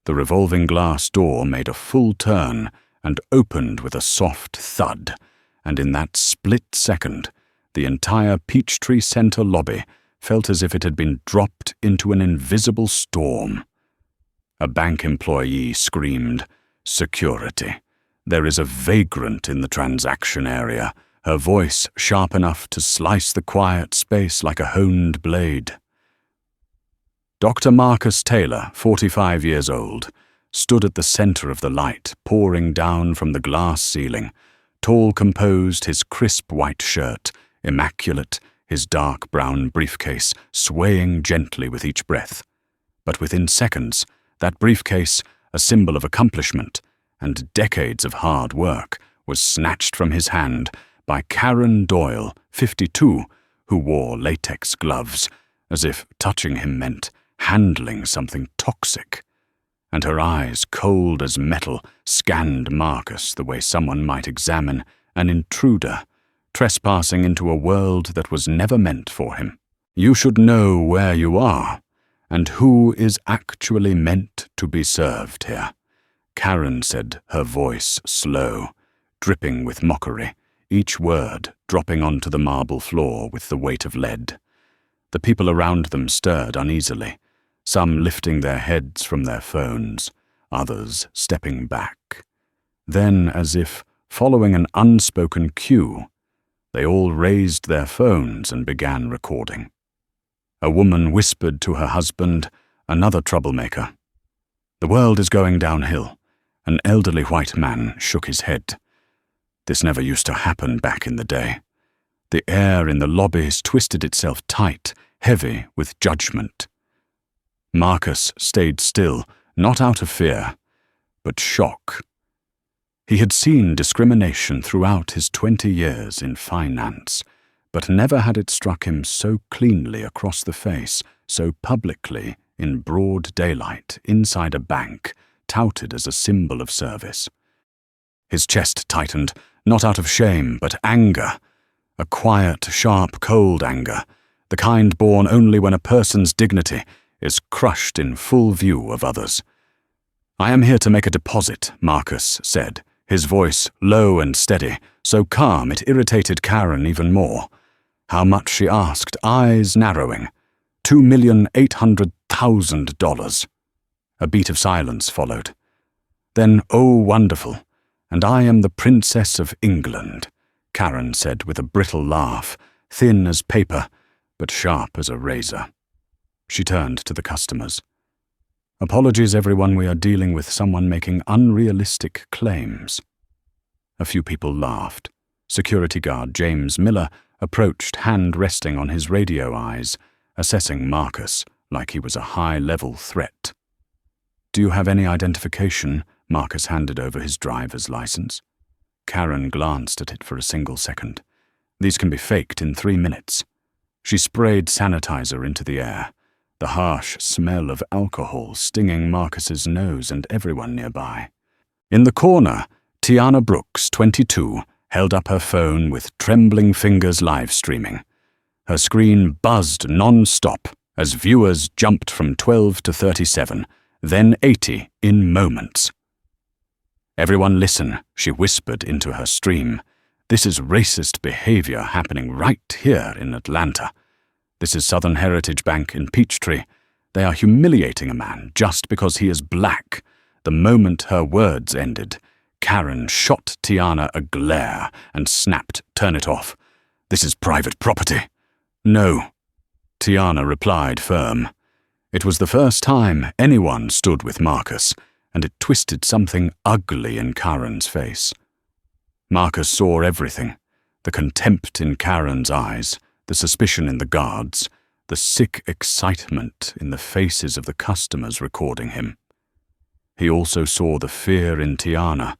The revolving glass door made a full turn and opened with a soft thud, and in that split second, the entire Peachtree Center lobby felt as if it had been dropped into an invisible storm. A bank employee screamed, "Security! There is a vagrant in the transaction area," her voice sharp enough to slice the quiet space like a honed blade. Dr. Marcus Taylor, 45 years old, stood at the center of the light pouring down from the glass ceiling, tall composed, his crisp white shirt, immaculate, his dark brown briefcase swaying gently with each breath. But within seconds, that briefcase, a symbol of accomplishment and decades of hard work, was snatched from his hand by Karen Doyle, 52, who wore latex gloves, as if touching him meant handling something toxic. And her eyes, cold as metal, scanned Marcus the way someone might examine an intruder, trespassing into a world that was never meant for him. "You should know where you are, and who is actually meant to be served here," Karen said, her voice slow, dripping with mockery, each word dropping onto the marble floor with the weight of lead. The people around them stirred uneasily, some lifting their heads from their phones, others stepping back. Then, as if following an unspoken cue, they all raised their phones and began recording. A woman whispered to her husband, another troublemaker. "The world is going downhill." An elderly white man shook his head. "This never used to happen back in the day." The air in the lobbies twisted itself tight, heavy with judgment. Marcus stayed still, not out of fear, but shock. He had seen discrimination throughout his 20 years in finance, but never had it struck him so cleanly across the face, so publicly, in broad daylight, inside a bank, touted as a symbol of service. His chest tightened, not out of shame, but anger. A quiet, sharp, cold anger, the kind born only when a person's dignity is crushed in full view of others. "I am here to make a deposit," Marcus said, his voice low and steady, so calm it irritated Karen even more. How much, she asked, eyes narrowing. $2,800,000. A beat of silence followed. Then, "Oh, wonderful, and I am the Princess of England," Karen said with a brittle laugh, thin as paper, but sharp as a razor. She turned to the customers. "Apologies, everyone, we are dealing with someone making unrealistic claims." A few people laughed. Security guard James Miller approached, hand resting on his radio eyes, assessing Marcus like he was a high-level threat. "Do you have any identification?" Marcus handed over his driver's license. Karen glanced at it for a single second. "These can be faked in 3 minutes." She sprayed sanitizer into the air, the harsh smell of alcohol stinging Marcus's nose and everyone nearby. In the corner, Tiana Brooks, 22, held up her phone with trembling fingers live streaming. Her screen buzzed non-stop as viewers jumped from 12 to 37, then 80 in moments. "Everyone listen," she whispered into her stream. "This is racist behavior happening right here in Atlanta. This is Southern Heritage Bank in Peachtree. They are humiliating a man just because he is black." The moment her words ended, Karen shot Tiana a glare and snapped, "Turn it off. This is private property." "No," Tiana replied firm. It was the first time anyone stood with Marcus, and it twisted something ugly in Karen's face. Marcus saw everything, the contempt in Karen's eyes, the suspicion in the guards, the sick excitement in the faces of the customers recording him. He also saw the fear in Tiana,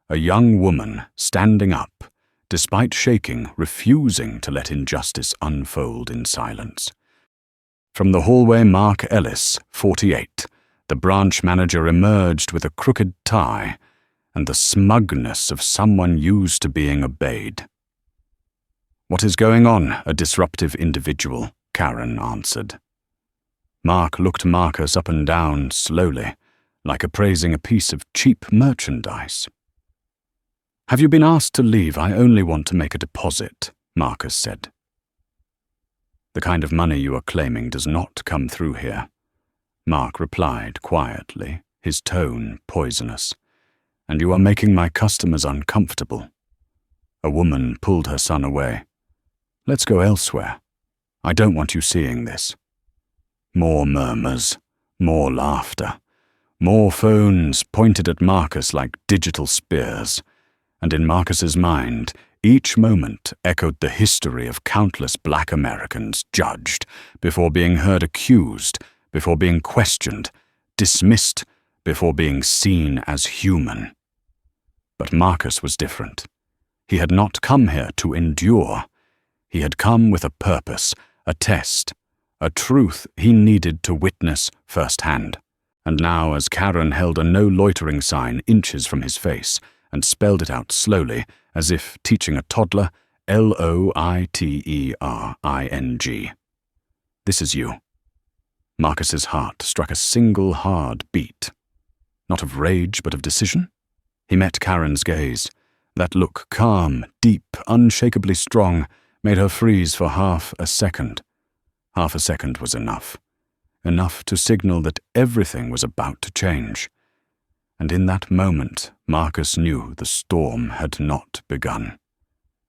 a young woman standing up, despite shaking, refusing to let injustice unfold in silence. From the hallway, Mark Ellis, 48, the branch manager, emerged with a crooked tie and the smugness of someone used to being obeyed. "What is going on, a disruptive individual?" Karen answered. Mark looked Marcus up and down slowly, like appraising a piece of cheap merchandise. "Have you been asked to leave? I only want to make a deposit," Marcus said. "The kind of money you are claiming does not come through here," Mark replied quietly, his tone poisonous. "And you are making my customers uncomfortable." A woman pulled her son away. "Let's go elsewhere. I don't want you seeing this." More murmurs, more laughter, more phones pointed at Marcus like digital spears, and in Marcus's mind, each moment echoed the history of countless black Americans judged before being heard accused, before being questioned, dismissed, before being seen as human. But Marcus was different. He had not come here to endure. He had come with a purpose, a test, a truth he needed to witness firsthand. And now, as Karen held a no loitering sign inches from his face and spelled it out slowly, as if teaching a toddler, Loitering. "This is you." Marcus's heart struck a single hard beat. Not of rage, but of decision. He met Karen's gaze. That look, calm, deep, unshakably strong, made her freeze for half a second. Half a second was enough. Enough to signal that everything was about to change. And in that moment, Marcus knew the storm had not begun.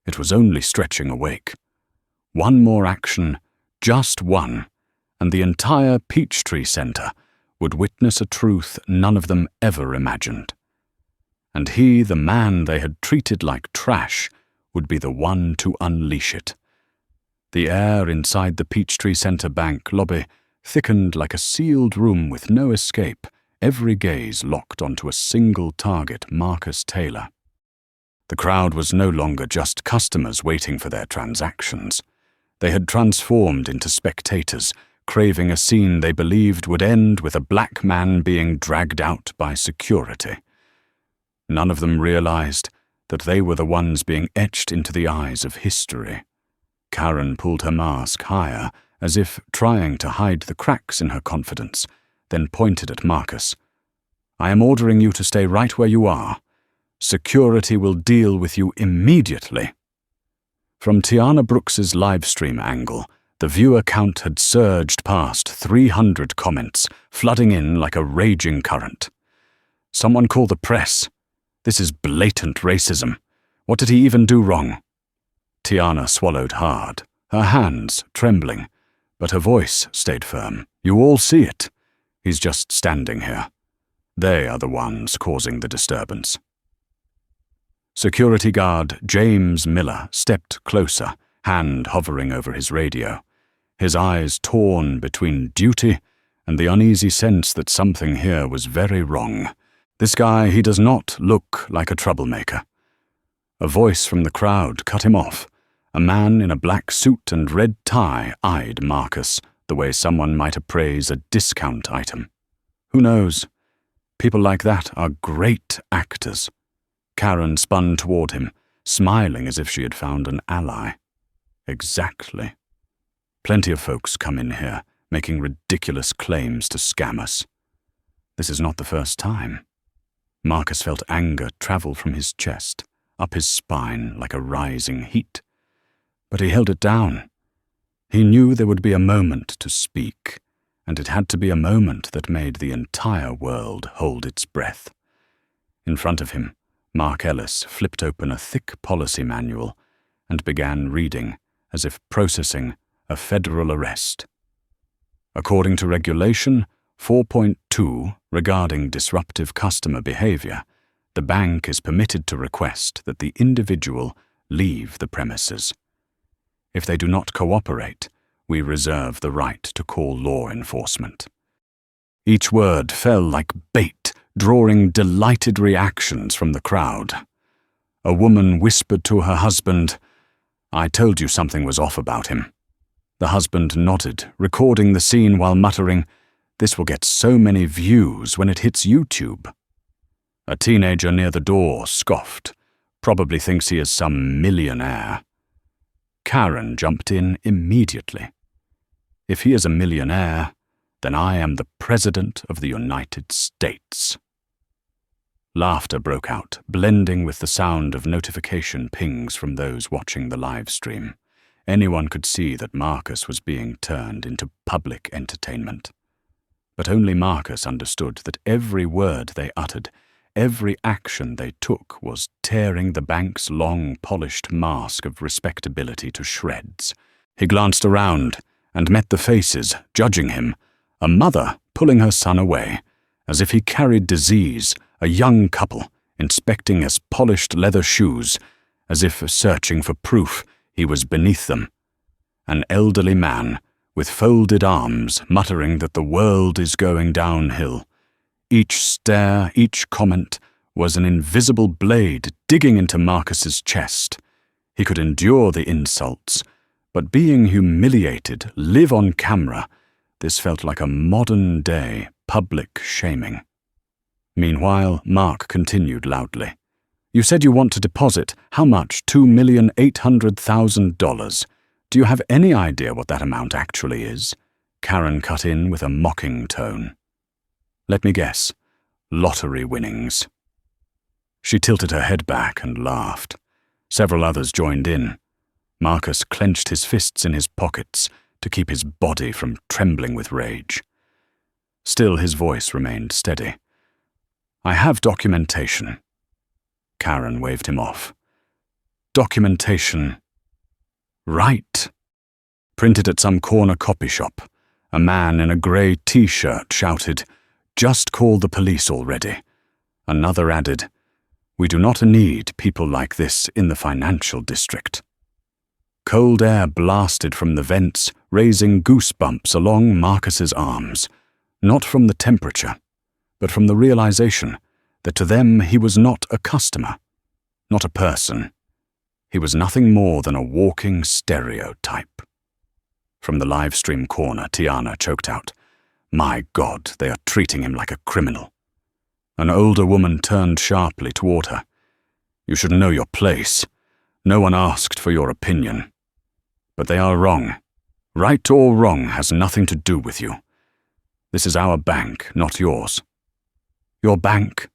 It was only stretching awake. One more action, just one, and the entire Peachtree Center would witness a truth none of them ever imagined. And he, the man they had treated like trash, would be the one to unleash it. The air inside the Peachtree Center Bank lobby thickened like a sealed room with no escape, every gaze locked onto a single target, Marcus Taylor. The crowd was no longer just customers waiting for their transactions. They had transformed into spectators, craving a scene they believed would end with a black man being dragged out by security. None of them realized that they were the ones being etched into the eyes of history. Karen pulled her mask higher, as if trying to hide the cracks in her confidence, then pointed at Marcus. "I am ordering you to stay right where you are. Security will deal with you immediately." From Tiana Brooks's livestream angle, the viewer count had surged past 300 comments, flooding in like a raging current. "Someone call the press. This is blatant racism. What did he even do wrong?" Tiana swallowed hard, her hands trembling, but her voice stayed firm. "You all see it. He's just standing here. They are the ones causing the disturbance." Security guard James Miller stepped closer, hand hovering over his radio, his eyes torn between duty and the uneasy sense that something here was very wrong. "This guy, he does not look like a troublemaker." A voice from the crowd cut him off. A man in a black suit and red tie eyed Marcus the way someone might appraise a discount item. Who knows? People like that are great actors. Karen spun toward him, smiling as if she had found an ally. "Exactly. Plenty of folks come in here, making ridiculous claims to scam us. This is not the first time." Marcus felt anger travel from his chest, up his spine like a rising heat. But he held it down. He knew there would be a moment to speak, and it had to be a moment that made the entire world hold its breath. In front of him, Mark Ellis flipped open a thick policy manual and began reading, as if processing a federal arrest. According to Regulation 4.2 regarding disruptive customer behavior, the bank is permitted to request that the individual leave the premises. If they do not cooperate, we reserve the right to call law enforcement. Each word fell like bait, drawing delighted reactions from the crowd. A woman whispered to her husband, "I told you something was off about him." The husband nodded, recording the scene while muttering, "This will get so many views when it hits YouTube." A teenager near the door scoffed, probably thinks he is some millionaire. Karen jumped in immediately. If he is a millionaire, then I am the President of the United States." Laughter broke out, blending with the sound of notification pings from those watching the live stream. Anyone could see that Marcus was being turned into public entertainment. But only Marcus understood that every word they uttered, every action they took was tearing the bank's long, polished mask of respectability to shreds. He glanced around and met the faces, judging him, a mother pulling her son away, as if he carried disease, a young couple inspecting his polished leather shoes, as if searching for proof he was beneath them, an elderly man with folded arms muttering that the world is going downhill. Each stare, each comment was an invisible blade digging into Marcus's chest. He could endure the insults, but being humiliated, live on camera, this felt like a modern-day public shaming. Meanwhile, Mark continued loudly. "You said you want to deposit, how much? $2,800,000. Do you have any idea what that amount actually is?" Karen cut in with a mocking tone. "Let me guess. Lottery winnings." She tilted her head back and laughed. Several others joined in. Marcus clenched his fists in his pockets to keep his body from trembling with rage. Still, his voice remained steady. "I have documentation." Karen waved him off. "Documentation. Right." Printed at some corner copy shop, a man in a grey t-shirt shouted, "Just call the police already." Another added, "We do not need people like this in the financial district." Cold air blasted from the vents, raising goosebumps along Marcus's arms, not from the temperature, but from the realization that to them he was not a customer, not a person. He was nothing more than a walking stereotype. From the livestream corner, Tiana choked out, "My God, they are treating him like a criminal." An older woman turned sharply toward her. "You should know your place. No one asked for your opinion. But they are wrong. Right or wrong has nothing to do with you. This is our bank, not yours." "Your bank?"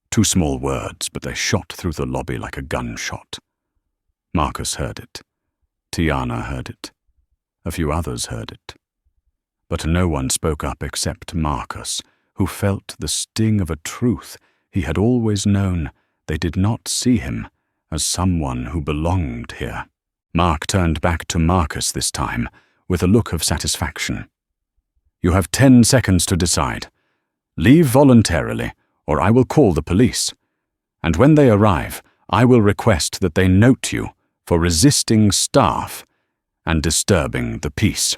Two small words, but they shot through the lobby like a gunshot. Marcus heard it. Tiana heard it. A few others heard it. But no one spoke up except Marcus, who felt the sting of a truth he had always known. They did not see him as someone who belonged here. Mark turned back to Marcus this time, with a look of satisfaction. "You have 10 seconds to decide. Leave voluntarily, or I will call the police. And when they arrive, I will request that they note you for resisting staff and disturbing the peace."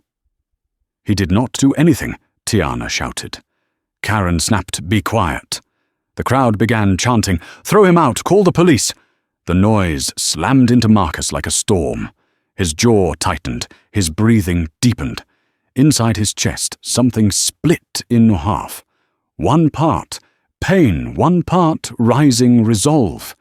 "He did not do anything," Tiana shouted. Karen snapped, "Be quiet." The crowd began chanting, "Throw him out, call the police." The noise slammed into Marcus like a storm. His jaw tightened, his breathing deepened. Inside his chest, something split in half. One part, pain, one part, rising resolve.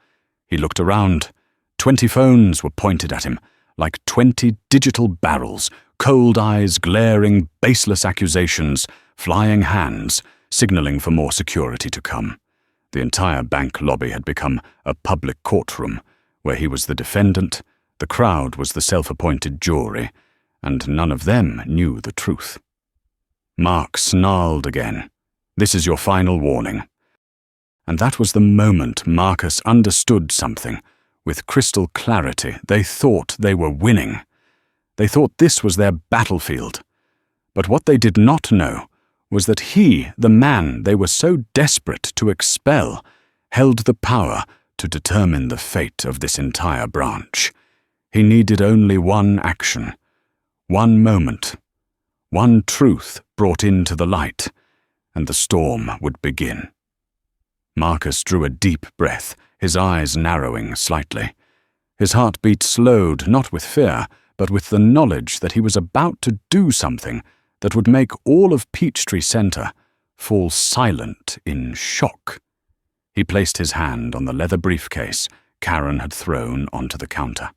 He looked around. 20 phones were pointed at him, like 20 digital barrels, cold eyes glaring baseless accusations, flying hands, signaling for more security to come. The entire bank lobby had become a public courtroom, where he was the defendant, the crowd was the self-appointed jury, and none of them knew the truth. Mark snarled again. "This is your final warning." And that was the moment Marcus understood something. With crystal clarity, they thought they were winning. They thought this was their battlefield. But what they did not know was that he, the man they were so desperate to expel, held the power to determine the fate of this entire branch. He needed only one action, one moment, one truth brought into the light, and the storm would begin. Marcus drew a deep breath, his eyes narrowing slightly. His heartbeat slowed, not with fear, but with the knowledge that he was about to do something that would make all of Peachtree Center fall silent in shock. He placed his hand on the leather briefcase Karen had thrown onto the counter.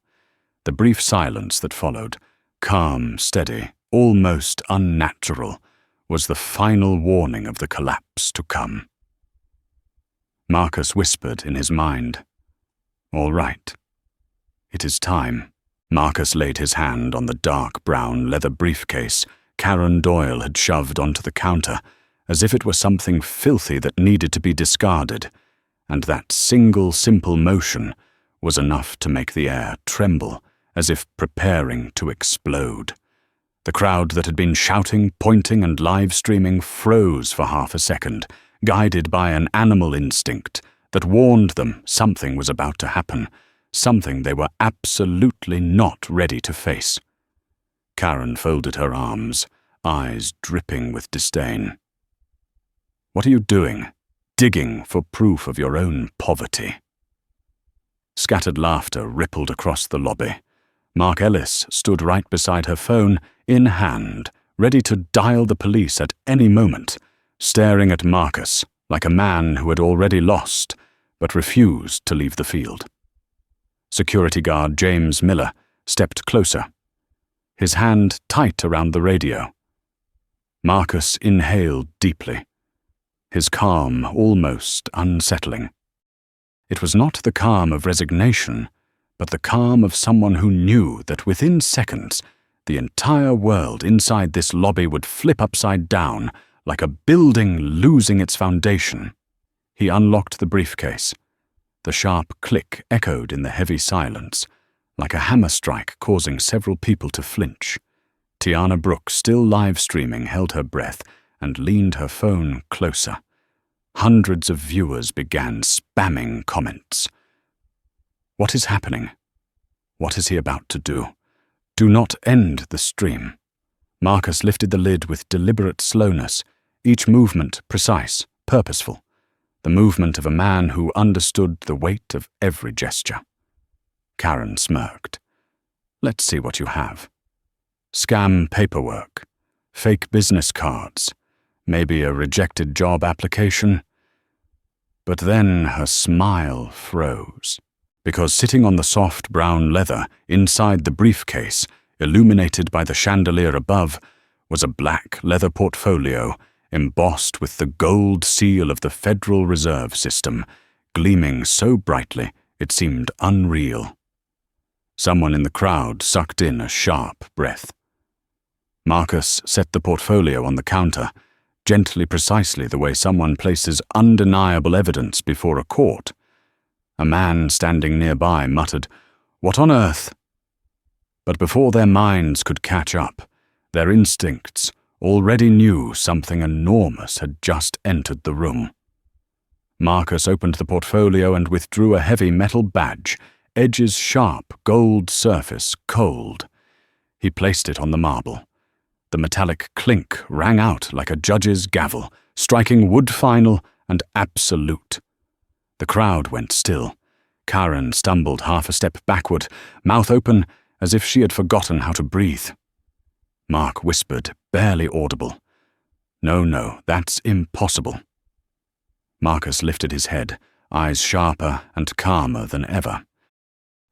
The brief silence that followed, calm, steady, almost unnatural, was the final warning of the collapse to come. Marcus whispered in his mind, "All right. It is time." Marcus laid his hand on the dark brown leather briefcase Karen Doyle had shoved onto the counter, as if it were something filthy that needed to be discarded, and that single simple motion was enough to make the air tremble, as if preparing to explode. The crowd that had been shouting, pointing, and live-streaming froze for half a second, guided by an animal instinct that warned them something was about to happen, something they were absolutely not ready to face. Karen folded her arms, eyes dripping with disdain. "What are you doing? Digging for proof of your own poverty?" Scattered laughter rippled across the lobby. Mark Ellis stood right beside her phone, in hand, ready to dial the police at any moment, staring at Marcus like a man who had already lost, but refused to leave the field. Security guard James Miller stepped closer, his hand tight around the radio. Marcus inhaled deeply, his calm almost unsettling. It was not the calm of resignation, but the calm of someone who knew that within seconds the entire world inside this lobby would flip upside down like a building losing its foundation. He unlocked the briefcase. The sharp click echoed in the heavy silence, like a hammer strike causing several people to flinch. Tiana Brooke, still live-streaming, held her breath and leaned her phone closer. Hundreds of viewers began spamming comments. What is happening? What is he about to do? Do not end the stream. Marcus lifted the lid with deliberate slowness, each movement precise, purposeful, the movement of a man who understood the weight of every gesture. Karen smirked. "Let's see what you have. Scam paperwork, fake business cards, maybe a rejected job application." But then her smile froze, because sitting on the soft brown leather inside the briefcase, illuminated by the chandelier above, was a black leather portfolio embossed with the gold seal of the Federal Reserve System, gleaming so brightly it seemed unreal. Someone in the crowd sucked in a sharp breath. Marcus set the portfolio on the counter, gently, precisely the way someone places undeniable evidence before a court. A man standing nearby muttered, "What on earth?" But before their minds could catch up, their instincts already knew something enormous had just entered the room. Marcus opened the portfolio and withdrew a heavy metal badge, edges sharp, gold surface cold. He placed it on the marble. The metallic clink rang out like a judge's gavel, striking wood final and absolute. The crowd went still. Karen stumbled half a step backward, mouth open as if she had forgotten how to breathe. Mark whispered, barely audible, No, that's impossible." Marcus lifted his head, eyes sharper and calmer than ever.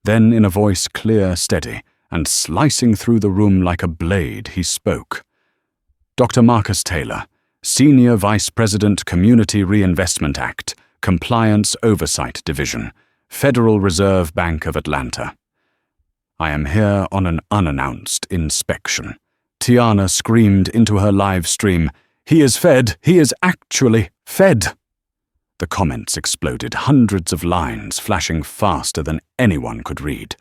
Then, in a voice clear, steady, and slicing through the room like a blade, he spoke. "Dr. Marcus Taylor, Senior Vice President, Community Reinvestment Act, Compliance Oversight Division, Federal Reserve Bank of Atlanta. I am here on an unannounced inspection." Tiana screamed into her live stream, "He is fed! He is actually fed!" The comments exploded, hundreds of lines flashing faster than anyone could read.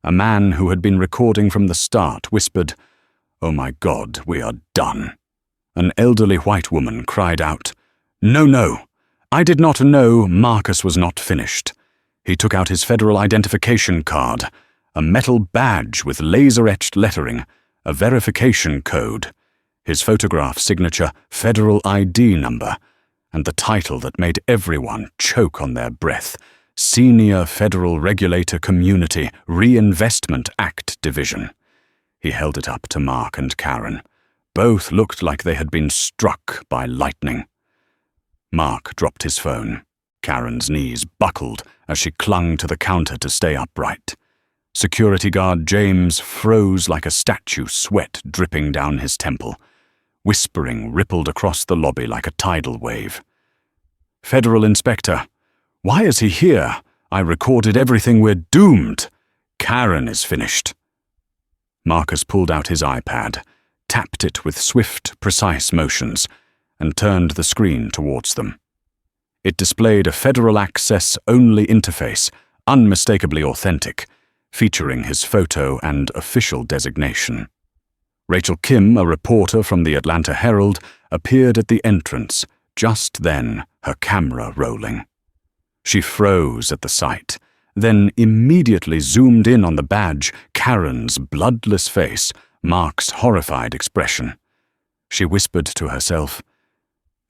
A man who had been recording from the start whispered, "Oh my God, we are done." An elderly white woman cried out, No, I did not know Marcus was not finished." He took out his federal identification card, a metal badge with laser-etched lettering, a verification code, his photograph signature Federal ID number, and the title that made everyone choke on their breath, Senior Federal Regulator Community Reinvestment Act Division. He held it up to Mark and Karen. Both looked like they had been struck by lightning. Mark dropped his phone. Karen's knees buckled as she clung to the counter to stay upright. Security guard James froze like a statue, sweat dripping down his temple. whispering rippled across the lobby like a tidal wave. "Federal Inspector, why is he here? I recorded everything. We're doomed. Karen is finished." Marcus pulled out his iPad, tapped it with swift, precise motions, and turned the screen towards them. It displayed a federal access-only interface, unmistakably authentic, featuring his photo and official designation. Rachel Kim, a reporter from the Atlanta Herald, appeared at the entrance, just then, her camera rolling. She froze at the sight, then immediately zoomed in on the badge, Karen's bloodless face, Mark's horrified expression. She whispered to herself,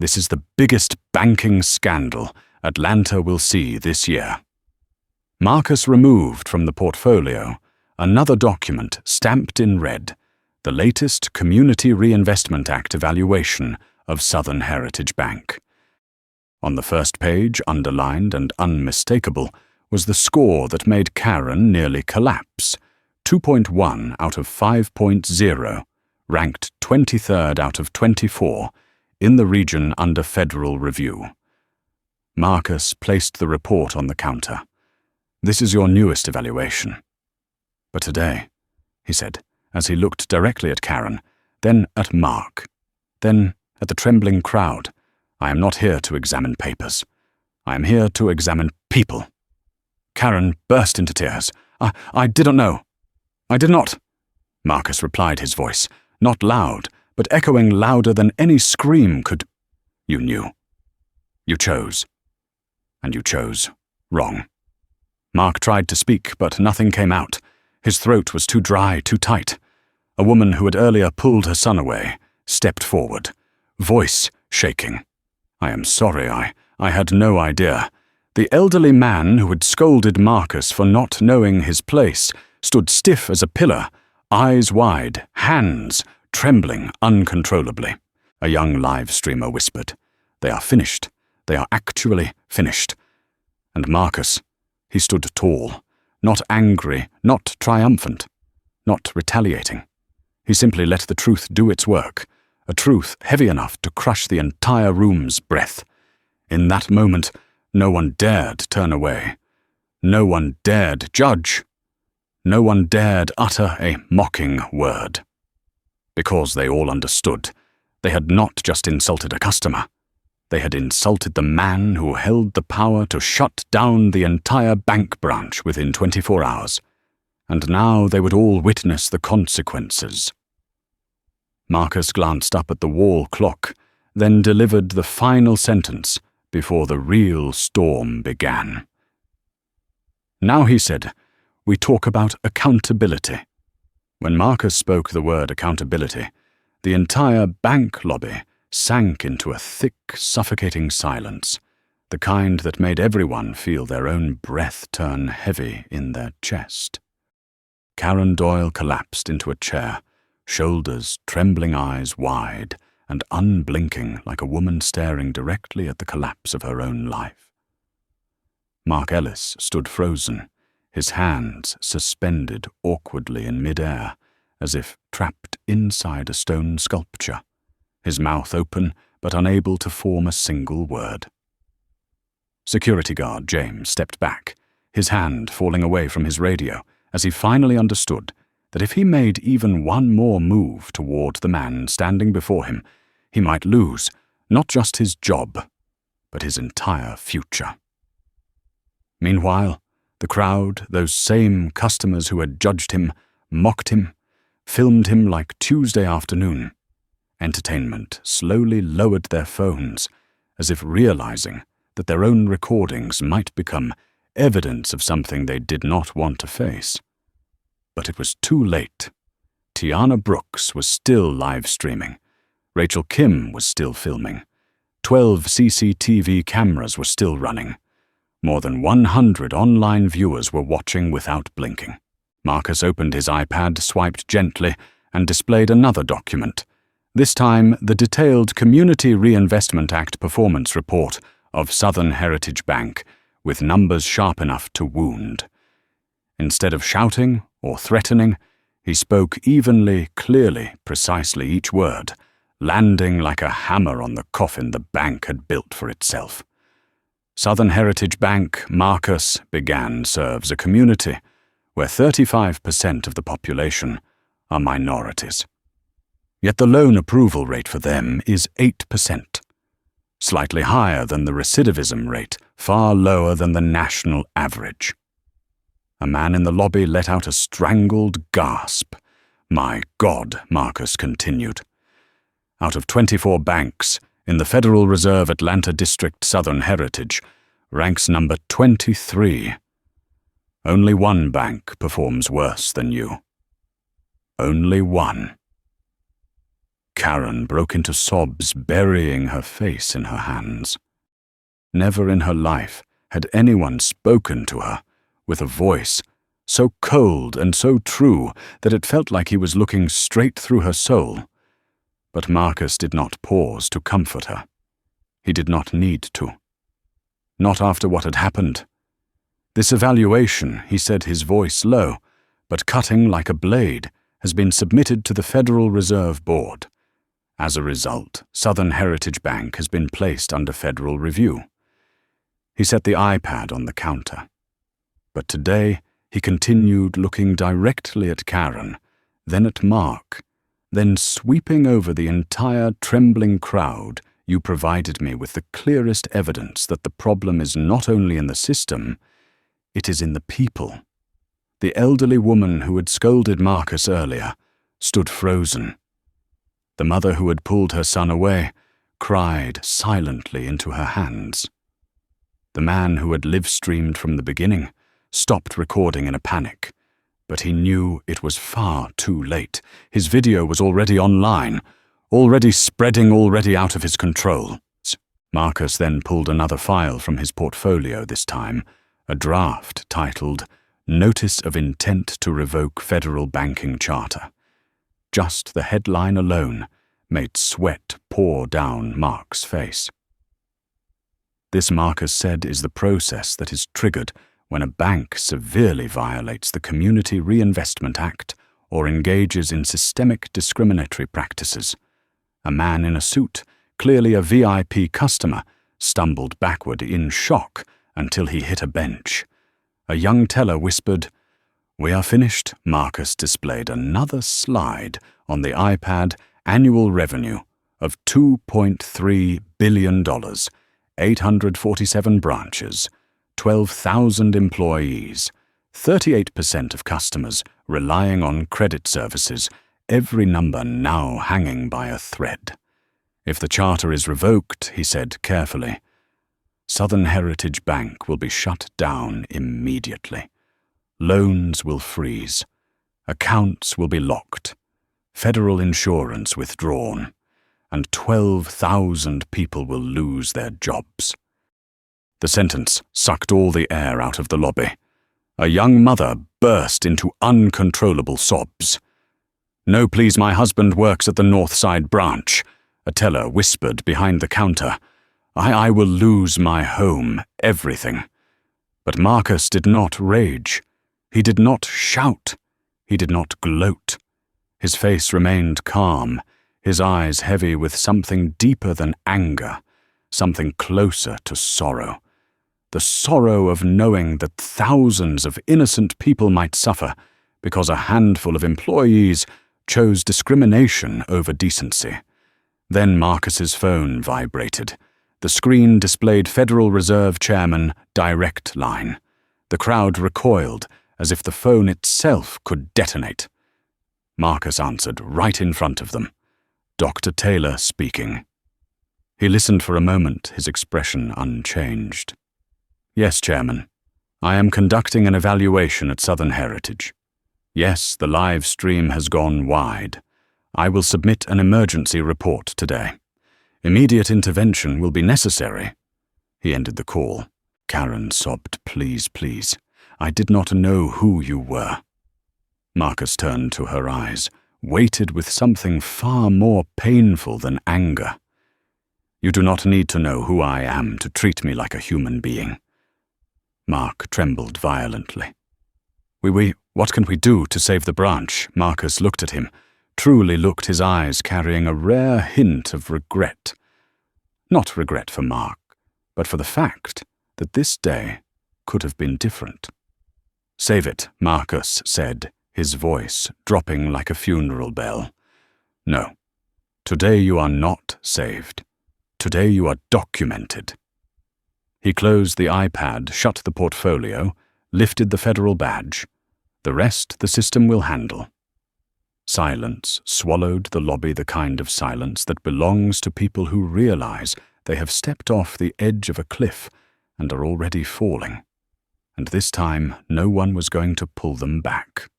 "This is the biggest banking scandal Atlanta will see this year." Marcus removed from the portfolio another document stamped in red, the latest Community Reinvestment Act evaluation of Southern Heritage Bank. On the first page, underlined and unmistakable, was the score that made Karen nearly collapse, 2.1 out of 5.0, ranked 23rd out of 24, in the region under federal review. Marcus placed the report on the counter. "This is your newest evaluation." "But today," he said, as he looked directly at Karen, then at Mark, then at the trembling crowd, "I am not here to examine papers. I am here to examine people." Karen burst into tears. I didn't know. I did not." Marcus replied, his voice, not loud, but echoing louder than any scream could. "You knew. You chose. And you chose wrong." Mark tried to speak, but nothing came out. His throat was too dry, too tight. A woman who had earlier pulled her son away stepped forward, voice shaking. "I am sorry, I had no idea." The elderly man who had scolded Marcus for not knowing his place stood stiff as a pillar, eyes wide, hands trembling uncontrollably. A young live streamer whispered, "They are finished. They are actually finished." And Marcus, he stood tall, not angry, not triumphant, not retaliating. He simply let the truth do its work, a truth heavy enough to crush the entire room's breath. In that moment, no one dared turn away. No one dared judge. No one dared utter a mocking word. Because they all understood, they had not just insulted a customer. They had insulted the man who held the power to shut down the entire bank branch within 24 hours. And now they would all witness the consequences. Marcus glanced up at the wall clock, then delivered the final sentence before the real storm began. "Now," he said, "we talk about accountability." When Marcus spoke the word accountability, the entire bank lobby sank into a thick, suffocating silence, the kind that made everyone feel their own breath turn heavy in their chest. Karen Doyle collapsed into a chair, shoulders, trembling eyes wide, and unblinking like a woman staring directly at the collapse of her own life. Mark Ellis stood frozen, his hands suspended awkwardly in mid-air, as if trapped inside a stone sculpture, his mouth open but unable to form a single word. Security guard James stepped back, his hand falling away from his radio, as he finally understood that if he made even one more move toward the man standing before him, he might lose not just his job, but his entire future. Meanwhile, the crowd, those same customers who had judged him, mocked him, filmed him like Tuesday afternoon. Entertainment slowly lowered their phones, as if realizing that their own recordings might become evidence of something they did not want to face. But it was too late. Tiana Brooks was still live streaming. Rachel Kim was still filming. 12 CCTV cameras were still running. More than 100 online viewers were watching without blinking. Marcus opened his iPad, swiped gently, and displayed another document. This time, the detailed Community Reinvestment Act performance report of Southern Heritage Bank, with numbers sharp enough to wound. Instead of shouting or threatening, he spoke evenly, clearly, precisely each word, landing like a hammer on the coffin the bank had built for itself. Southern Heritage Bank, Marcus began, serves a community where 35% of the population are minorities. Yet the loan approval rate for them is 8%, slightly higher than the recidivism rate, far lower than the national average. A man in the lobby let out a strangled gasp. "My God," Marcus continued. Out of 24 banks in the Federal Reserve Atlanta District Southern Heritage ranks number 23. Only one bank performs worse than you. Only one. Karen broke into sobs, burying her face in her hands. Never in her life had anyone spoken to her with a voice so cold and so true that it felt like he was looking straight through her soul. But Marcus did not pause to comfort her. He did not need to. Not after what had happened. This evaluation, he said, his voice low, but cutting like a blade, has been submitted to the Federal Reserve Board. As a result, Southern Heritage Bank has been placed under federal review. He set the iPad on the counter. But today, he continued looking directly at Karen, then at Mark, then sweeping over the entire trembling crowd. "You provided me with the clearest evidence that the problem is not only in the system, it is in the people." The elderly woman who had scolded Marcus earlier stood frozen. The mother who had pulled her son away cried silently into her hands. The man who had live-streamed from the beginning stopped recording in a panic, but he knew it was far too late. His video was already online, already spreading, already out of his control. Marcus then pulled another file from his portfolio this time, a draft titled "Notice of Intent to Revoke Federal Banking Charter." Just the headline alone made sweat pour down Mark's face. This, Marcus said, is the process that is triggered when a bank severely violates the Community Reinvestment Act or engages in systemic discriminatory practices. A man in a suit, clearly a VIP customer, stumbled backward in shock until he hit a bench. A young teller whispered, "We are finished." Marcus displayed another slide on the iPad. Annual revenue of $2.3 billion, 847 branches, 12,000 employees, 38% of customers relying on credit services, every number now hanging by a thread. "If the charter is revoked," he said carefully, "Southern Heritage Bank will be shut down immediately. Loans will freeze. Accounts will be locked. Federal insurance withdrawn. And 12,000 people will lose their jobs." The sentence sucked all the air out of the lobby. A young mother burst into uncontrollable sobs. "No, please, my husband works at the North Side branch," a teller whispered behind the counter. I will lose my home, everything." But Marcus did not rage. He did not shout. He did not gloat. His face remained calm, his eyes heavy with something deeper than anger, something closer to sorrow. The sorrow of knowing that thousands of innocent people might suffer because a handful of employees chose discrimination over decency. Then Marcus's phone vibrated. The screen displayed Federal Reserve Chairman direct line. The crowd recoiled as if the phone itself could detonate. Marcus answered right in front of them. Dr. Taylor speaking. He listened for a moment, his expression unchanged. "Yes, Chairman. I am conducting an evaluation at Southern Heritage. Yes, the live stream has gone wide. I will submit an emergency report today. Immediate intervention will be necessary." He ended the call. Karen sobbed, "Please, please. I did not know who you were." Marcus turned to her eyes, weighted with something far more painful than anger. "You do not need to know who I am to treat me like a human being." Mark trembled violently. What can we do to save the branch?" Marcus looked at him, Truly looked his eyes carrying a rare hint of regret. Not regret for Mark, but for the fact that this day could have been different. "Save it," Marcus said, his voice dropping like a funeral bell. "No. Today you are not saved. Today you are documented." He closed the iPad, shut the portfolio, lifted the federal badge. "The rest the system will handle." Silence swallowed the lobby, the kind of silence that belongs to people who realize they have stepped off the edge of a cliff and are already falling. And this time no one was going to pull them back.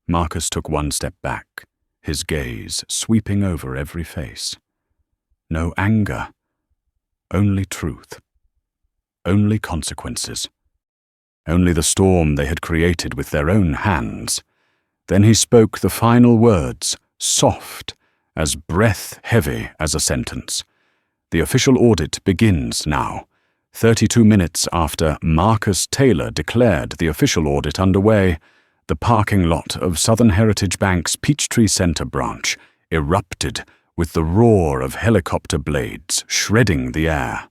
Marcus took one step back, his gaze sweeping over every face. No anger, only truth, only consequences, only the storm they had created with their own hands. Then he spoke the final words, soft, as breath-heavy as a sentence. "The official audit begins now." 32 minutes after Marcus Taylor declared the official audit underway, the parking lot of Southern Heritage Bank's Peachtree Center branch erupted with the roar of helicopter blades shredding the air.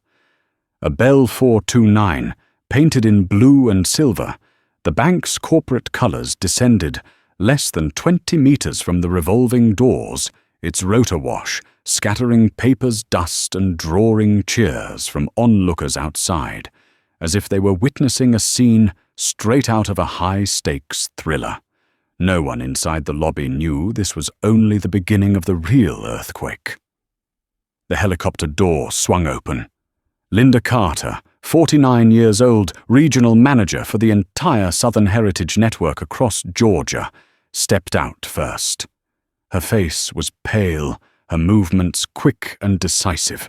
A Bell 429, painted in blue and silver, the bank's corporate colors descended less than 20 meters from the revolving doors, its rotor wash scattering papers, dust, and drawing cheers from onlookers outside, as if they were witnessing a scene straight out of a high-stakes thriller. No one inside the lobby knew this was only the beginning of the real earthquake. The helicopter door swung open. Linda Carter, 49 years old, regional manager for the entire Southern Heritage Network across Georgia, stepped out first. Her face was pale, her movements quick and decisive,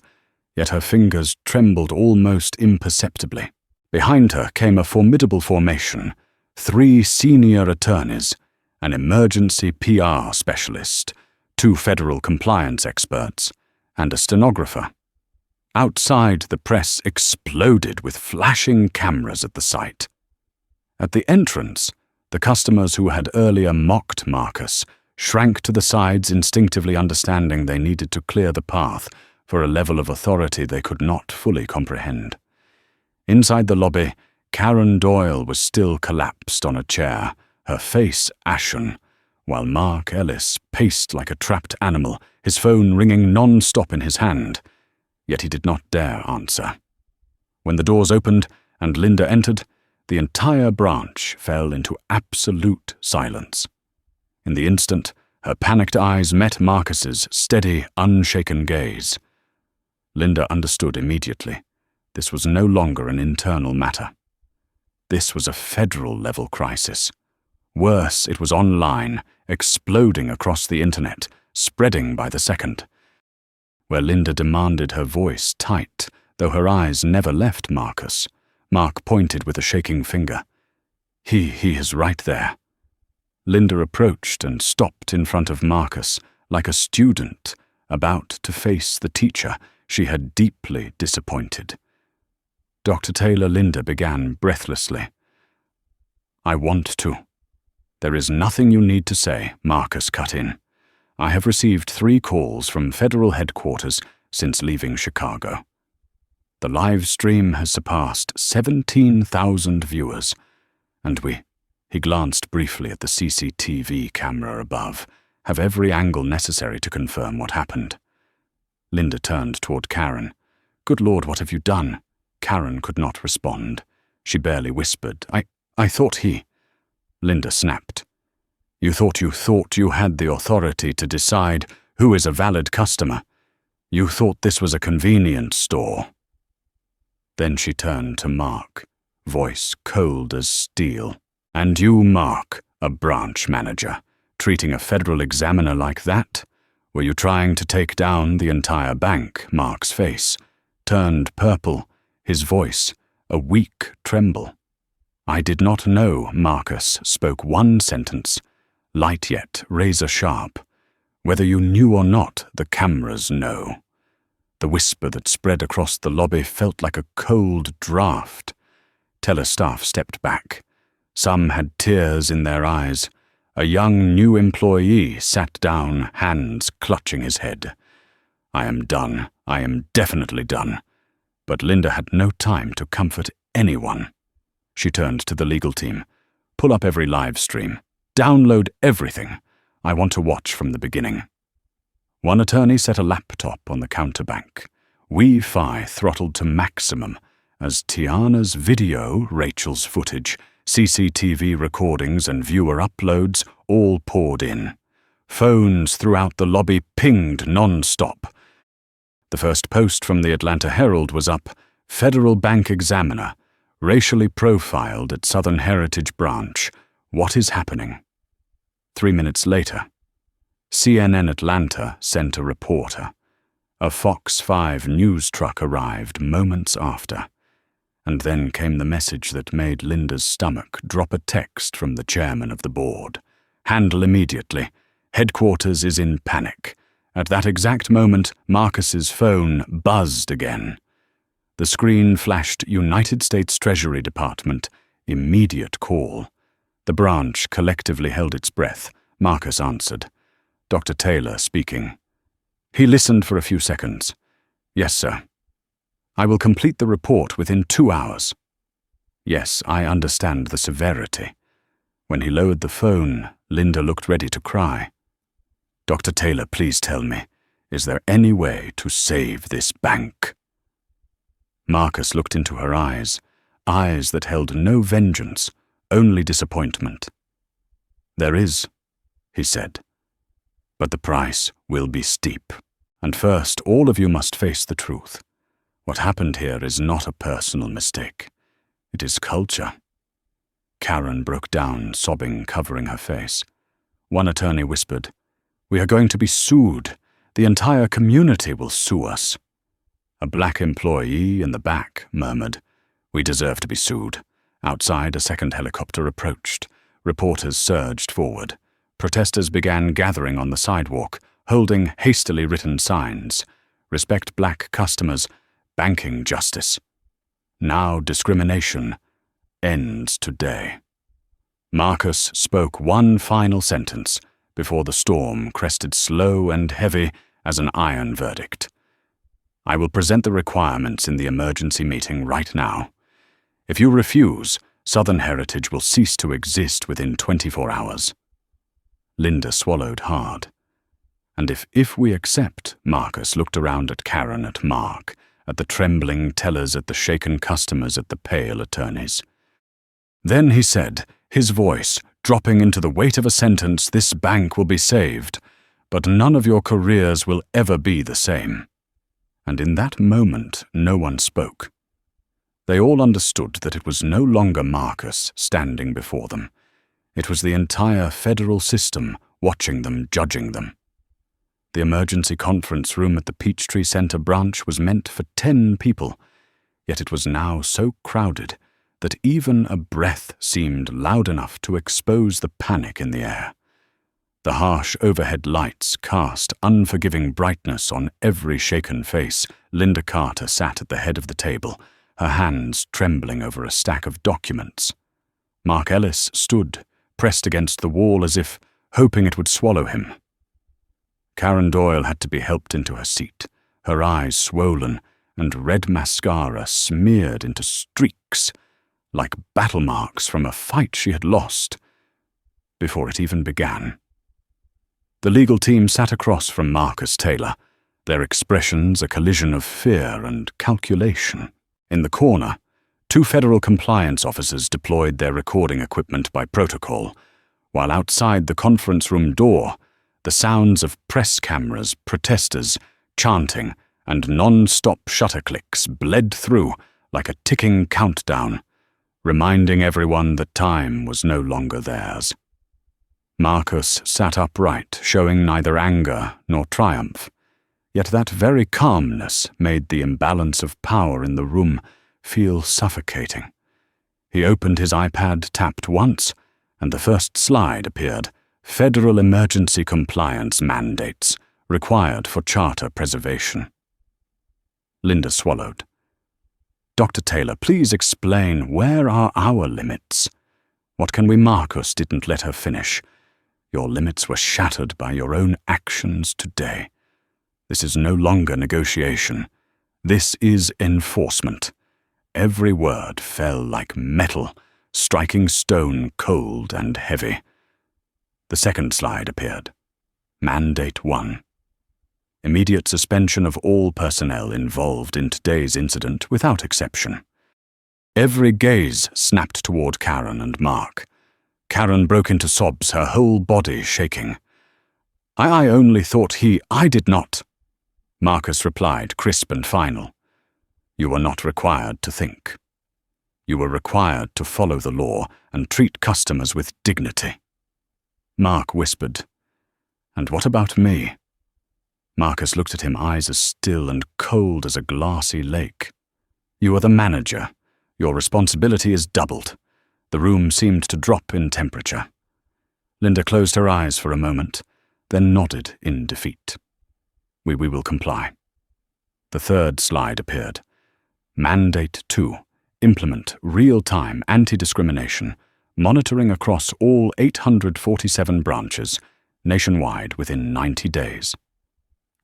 yet her fingers trembled almost imperceptibly. Behind her came a formidable formation, 3 senior attorneys, an emergency PR specialist, 2 federal compliance experts, and a stenographer. Outside, the press exploded with flashing cameras at the sight. At the entrance, the customers who had earlier mocked Marcus shrank to the sides, instinctively understanding they needed to clear the path for a level of authority they could not fully comprehend. Inside the lobby, Karen Doyle was still collapsed on a chair, her face ashen, while Mark Ellis paced like a trapped animal, his phone ringing non-stop in his hand. Yet he did not dare answer. When the doors opened and Linda entered, the entire branch fell into absolute silence. In the instant, her panicked eyes met Marcus's steady, unshaken gaze. Linda understood immediately. This was no longer an internal matter. This was a federal-level crisis. Worse, it was online, exploding across the internet, spreading by the second. Where Linda demanded her voice tight, though her eyes never left Marcus, Mark pointed with a shaking finger. He is right there." Linda approached and stopped in front of Marcus, like a student about to face the teacher she had deeply disappointed. Dr. Taylor, Linda began breathlessly. "I want to." "There is nothing you need to say," Marcus cut in. "I have received 3 calls from federal headquarters since leaving Chicago. The live stream has surpassed 17,000 viewers, and he glanced briefly at the CCTV camera above, have every angle necessary to confirm what happened." Linda turned toward Karen. "Good Lord, what have you done?" Karen could not respond. She barely whispered, I thought he..." Linda snapped. You thought you had the authority to decide who is a valid customer. You thought this was a convenience store." Then she turned to Mark, voice cold as steel. "And you, Mark, a branch manager, treating a federal examiner like that? Were you trying to take down the entire bank?" Mark's face turned purple, his voice a weak tremble. "I did not know." Marcus spoke one sentence, light yet razor sharp. "Whether you knew or not, the cameras know." The whisper that spread across the lobby felt like a cold draft. Teller staff stepped back. Some had tears in their eyes. A young new employee sat down, hands clutching his head. I am done. I am definitely done. But Linda had no time to comfort anyone. She turned to the legal team. Pull up every live stream. Download everything. I want to watch from the beginning. One attorney set a laptop on the counterbank. Wi-Fi throttled to maximum as Tiana's video, Rachel's footage, CCTV recordings and viewer uploads all poured in. Phones throughout the lobby pinged non-stop. The first post from the Atlanta Herald was up, Federal Bank Examiner, racially profiled at Southern Heritage Branch. What is happening? 3 minutes later, CNN Atlanta sent a reporter. A Fox 5 news truck arrived moments after. And then came the message that made Linda's stomach drop. A text from the chairman of the board. Handle immediately. Headquarters is in panic. At that exact moment, Marcus's phone buzzed again. The screen flashed United States Treasury Department, immediate call. The branch collectively held its breath. Marcus answered. Dr. Taylor speaking. He listened for a few seconds. Yes, sir. I will complete the report within 2 hours. Yes, I understand the severity. When he lowered the phone, Linda looked ready to cry. Dr. Taylor, please tell me, is there any way to save this bank? Marcus looked into her eyes that held no vengeance, only disappointment. There is, he said, but the price will be steep. And first, all of you must face the truth. What happened here is not a personal mistake. It is culture. Karen broke down, sobbing, covering her face. One attorney whispered, We are going to be sued. The entire community will sue us. A black employee in the back murmured, We deserve to be sued. Outside, a second helicopter approached. Reporters surged forward. Protesters began gathering on the sidewalk, holding hastily written signs. Respect black customers. Banking justice. Now discrimination ends today. Marcus spoke one final sentence before the storm crested slow and heavy as an iron verdict. I will present the requirements in the emergency meeting right now. If you refuse, Southern Heritage will cease to exist within 24 hours. Linda swallowed hard. And if we accept, Marcus looked around at Karen, at Mark, at the trembling tellers, at the shaken customers, at the pale attorneys. Then he said, his voice dropping into the weight of a sentence, This bank will be saved, but none of your careers will ever be the same. And in that moment, no one spoke. They all understood that it was no longer Marcus standing before them. It was the entire federal system watching them, judging them. The emergency conference room at the Peachtree Center branch was meant for 10 people, yet it was now so crowded that even a breath seemed loud enough to expose the panic in the air. The harsh overhead lights cast unforgiving brightness on every shaken face. Linda Carter sat at the head of the table, her hands trembling over a stack of documents. Mark Ellis stood, pressed against the wall as if hoping it would swallow him. Karen Doyle had to be helped into her seat, her eyes swollen and red mascara smeared into streaks, like battle marks from a fight she had lost, before it even began. The legal team sat across from Marcus Taylor, their expressions a collision of fear and calculation. In the corner, 2 federal compliance officers deployed their recording equipment by protocol, while outside the conference room door, the sounds of press cameras, protesters, chanting, and non-stop shutter clicks bled through like a ticking countdown, reminding everyone that time was no longer theirs. Marcus sat upright, showing neither anger nor triumph, yet that very calmness made the imbalance of power in the room feel suffocating. He opened his iPad, tapped once, and the first slide appeared. Federal emergency compliance mandates required for charter preservation. Linda swallowed. Dr. Taylor, please explain, where are our limits? What can we? Marcus didn't let her finish. Your limits were shattered by your own actions today. This is no longer negotiation. This is enforcement. Every word fell like metal, striking stone cold and heavy. The second slide appeared. Mandate 1. Immediate suspension of all personnel involved in today's incident without exception. Every gaze snapped toward Karen and Mark. Karen broke into sobs, her whole body shaking. I only thought I did not. Marcus replied, crisp and final. You were not required to think. You were required to follow the law and treat customers with dignity. Mark whispered, And what about me? Marcus looked at him, eyes as still and cold as a glassy lake. You are the manager. Your responsibility is doubled. The room seemed to drop in temperature. Linda closed her eyes for a moment, then nodded in defeat. We will comply. The third slide appeared. Mandate 2. Implement real-time anti-discrimination, monitoring across all 847 branches, nationwide within 90 days.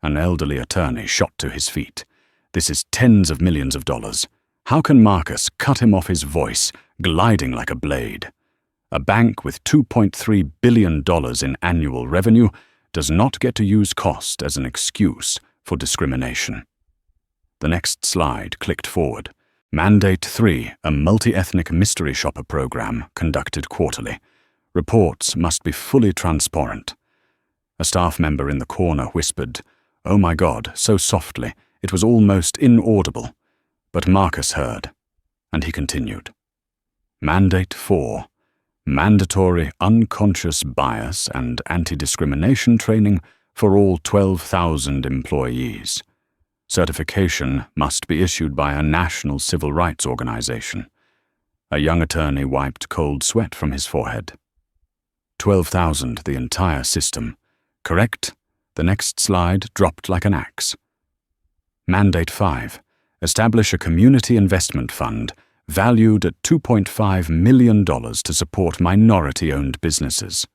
An elderly attorney shot to his feet. This is tens of millions of dollars. How can Marcus cut him off his voice, gliding like a blade? A bank with $2.3 billion in annual revenue does not get to use cost as an excuse for discrimination. The next slide clicked forward. Mandate 3, a multi-ethnic mystery shopper program conducted quarterly. Reports must be fully transparent. A staff member in the corner whispered, "Oh my God," so softly, it was almost inaudible. But Marcus heard, and he continued. Mandate 4. Mandatory unconscious bias and anti-discrimination training for all 12,000 employees. Certification must be issued by a national civil rights organization. A young attorney wiped cold sweat from his forehead. 12,000, the entire system. Correct? The next slide dropped like an axe. Mandate 5. Establish a community investment fund valued at $2.5 million to support minority-owned businesses.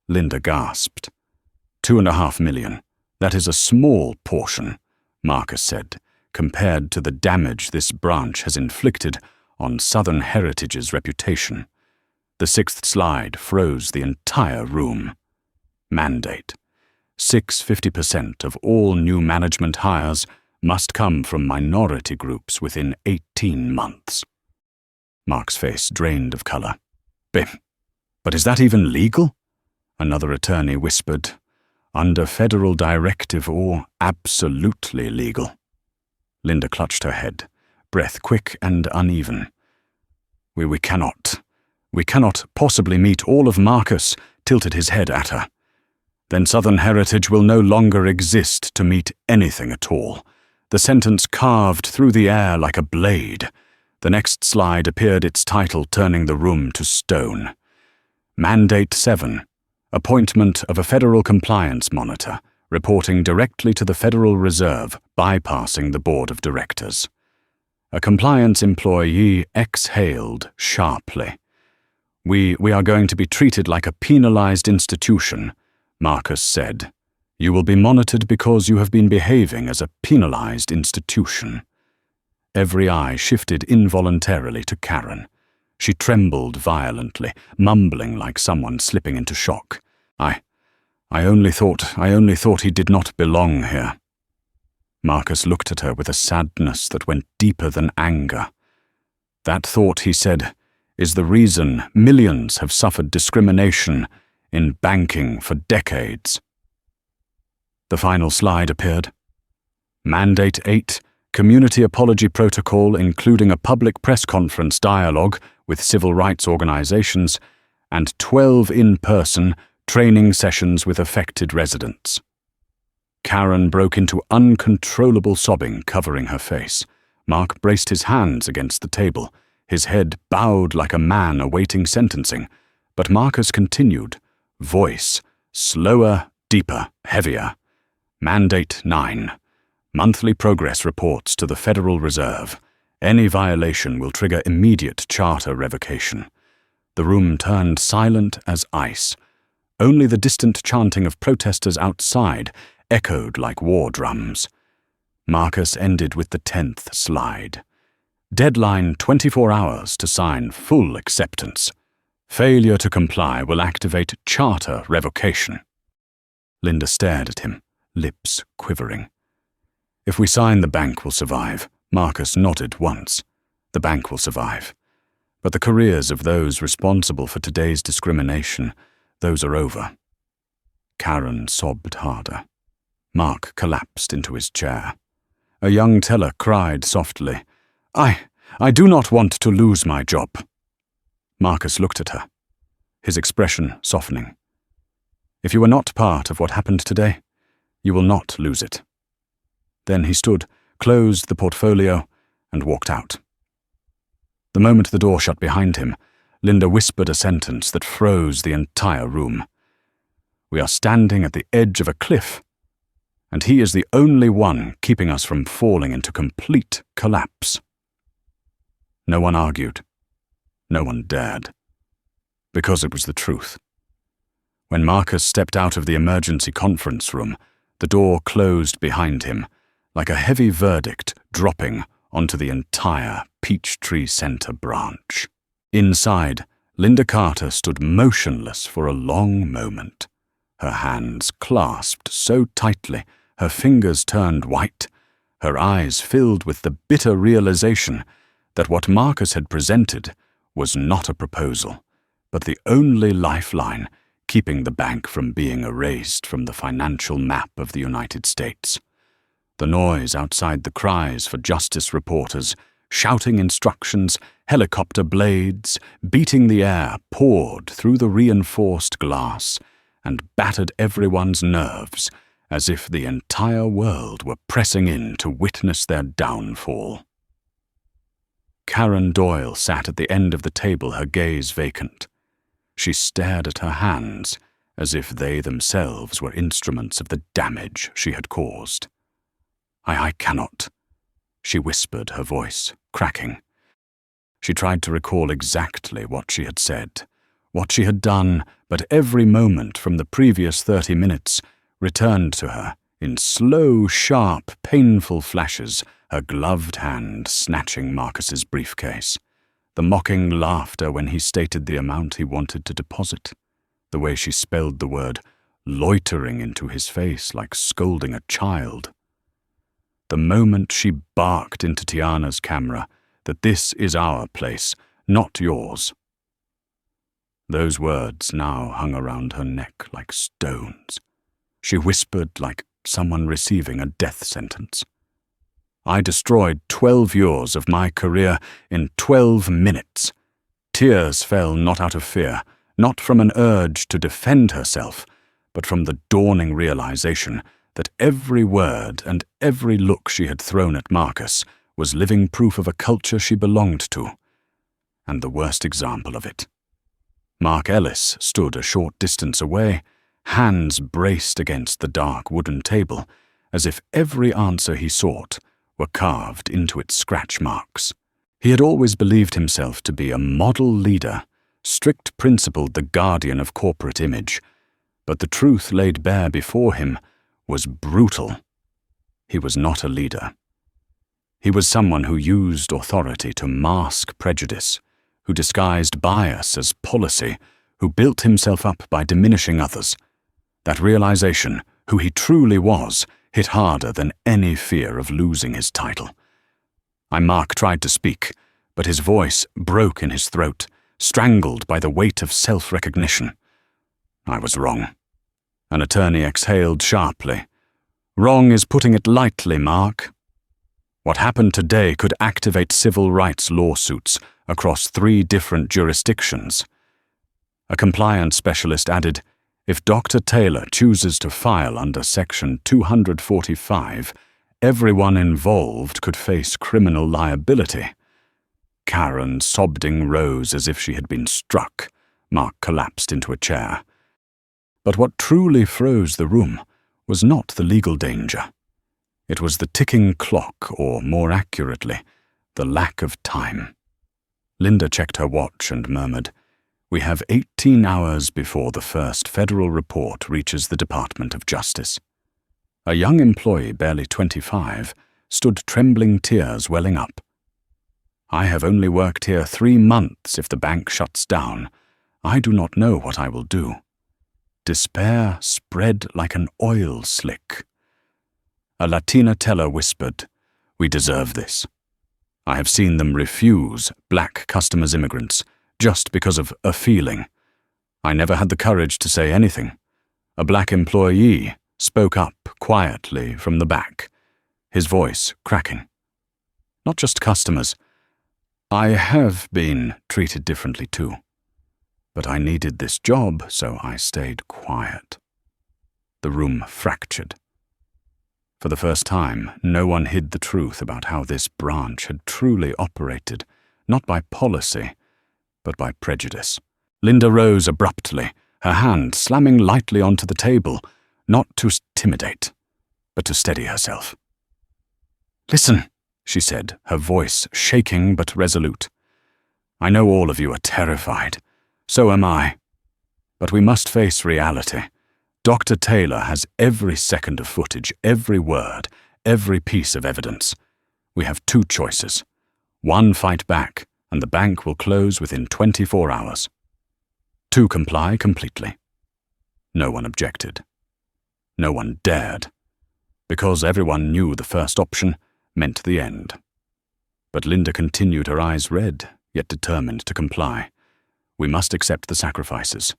Linda gasped. $2.5 million. That is a small portion, Marcus said, compared to the damage this branch has inflicted on Southern Heritage's reputation. The sixth slide froze the entire room. Mandate. 50% of all new management hires must come from minority groups within 18 months. Mark's face drained of color. But is that even legal? Another attorney whispered. Under federal directive or absolutely legal. Linda clutched her head, breath quick and uneven. We cannot possibly meet all of Marcus, tilted his head at her. Then Southern Heritage will no longer exist to meet anything at all. The sentence carved through the air like a blade. The next slide appeared, its title turning the room to stone. Mandate 7. Appointment of a federal compliance monitor, reporting directly to the Federal Reserve, bypassing the board of directors. A compliance employee exhaled sharply. We are going to be treated like a penalized institution, Marcus said. You will be monitored because you have been behaving as a penalized institution. Every eye shifted involuntarily to Karen. She trembled violently, mumbling like someone slipping into shock. I only thought he did not belong here. Marcus looked at her with a sadness that went deeper than anger. That thought, he said, is the reason millions have suffered discrimination in banking for decades. The final slide appeared. Mandate 8, Community Apology Protocol including a public press conference dialogue with civil rights organizations and 12 in-person training sessions with affected residents. Karen broke into uncontrollable sobbing, covering her face. Mark braced his hands against the table, his head bowed like a man awaiting sentencing. But Marcus continued, voice slower, deeper, heavier. Mandate 9. Monthly progress reports to the Federal Reserve. Any violation will trigger immediate charter revocation. The room turned silent as ice. Only the distant chanting of protesters outside echoed like war drums. Marcus ended with the 10th slide. Deadline 24 hours to sign full acceptance. Failure to comply will activate charter revocation. Linda stared at him, lips quivering. If we sign, the bank will survive. Marcus nodded once. The bank will survive. But the careers of those responsible for today's discrimination, those are over. Karen sobbed harder. Mark collapsed into his chair. A young teller cried softly, I do not want to lose my job. Marcus looked at her, his expression softening. If you are not part of what happened today, you will not lose it. Then he stood, closed the portfolio, and walked out. The moment the door shut behind him, Linda whispered a sentence that froze the entire room. We are standing at the edge of a cliff, and he is the only one keeping us from falling into complete collapse. No one argued. No one dared. Because it was the truth. When Marcus stepped out of the emergency conference room, the door closed behind him, like a heavy verdict dropping onto the entire Peachtree Center branch. Inside, Linda Carter stood motionless for a long moment, her hands clasped so tightly her fingers turned white, her eyes filled with the bitter realization that what Marcus had presented was not a proposal, but the only lifeline keeping the bank from being erased from the financial map of the United States. The noise outside, the cries for justice reporters, shouting instructions, helicopter blades, beating the air poured through the reinforced glass and battered everyone's nerves as if the entire world were pressing in to witness their downfall. Karen Doyle sat at the end of the table, her gaze vacant. She stared at her hands as if they themselves were instruments of the damage she had caused. I cannot, she whispered, her voice cracking. She tried to recall exactly what she had said, what she had done, but every moment from the previous 30 minutes returned to her in slow, sharp, painful flashes, her gloved hand snatching Marcus's briefcase, the mocking laughter when he stated the amount he wanted to deposit, the way she spelled the word loitering into his face like scolding a child. The moment she barked into Tiana's camera that this is our place, not yours. Those words now hung around her neck like stones. She whispered like someone receiving a death sentence. I destroyed 12 years of my career in 12 minutes. Tears fell not out of fear, not from an urge to defend herself, but from the dawning realization that every word and every look she had thrown at Marcus was living proof of a culture she belonged to, and the worst example of it. Mark Ellis stood a short distance away, hands braced against the dark wooden table, as if every answer he sought were carved into its scratch marks. He had always believed himself to be a model leader, strict-principled, the guardian of corporate image, but the truth laid bare before him was brutal. He was not a leader. He was someone who used authority to mask prejudice, who disguised bias as policy, who built himself up by diminishing others. That realization, who he truly was, hit harder than any fear of losing his title. Mark tried to speak, but his voice broke in his throat, strangled by the weight of self-recognition. I was wrong. An attorney exhaled sharply. Wrong is putting it lightly, Mark. What happened today could activate civil rights lawsuits across 3 different jurisdictions. A compliance specialist added, if Dr. Taylor chooses to file under Section 245, everyone involved could face criminal liability. Karen sobbing rose as if she had been struck. Mark collapsed into a chair. But what truly froze the room was not the legal danger. It was the ticking clock, or more accurately, the lack of time. Linda checked her watch and murmured, We have 18 hours before the first federal report reaches the Department of Justice. A young employee, barely 25, stood trembling, tears welling up. I have only worked here 3 months. If the bank shuts down, I do not know what I will do. Despair spread like an oil slick. A Latina teller whispered, "We deserve this. I have seen them refuse black customers immigrants just because of a feeling. I never had the courage to say anything." A black employee spoke up quietly from the back, his voice cracking. "Not just customers. I have been treated differently too. But I needed this job, so I stayed quiet." The room fractured. For the first time, no one hid the truth about how this branch had truly operated, not by policy, but by prejudice. Linda rose abruptly, her hand slamming lightly onto the table, not to intimidate, but to steady herself. "Listen," she said, her voice shaking but resolute. "I know all of you are terrified. So am I. But we must face reality. Dr. Taylor has every second of footage, every word, every piece of evidence. We have 2 choices. 1, fight back, and the bank will close within 24 hours. 2, comply completely." No one objected. No one dared, because everyone knew the first option meant the end. But Linda continued, her eyes red, yet determined to comply. "We must accept the sacrifices.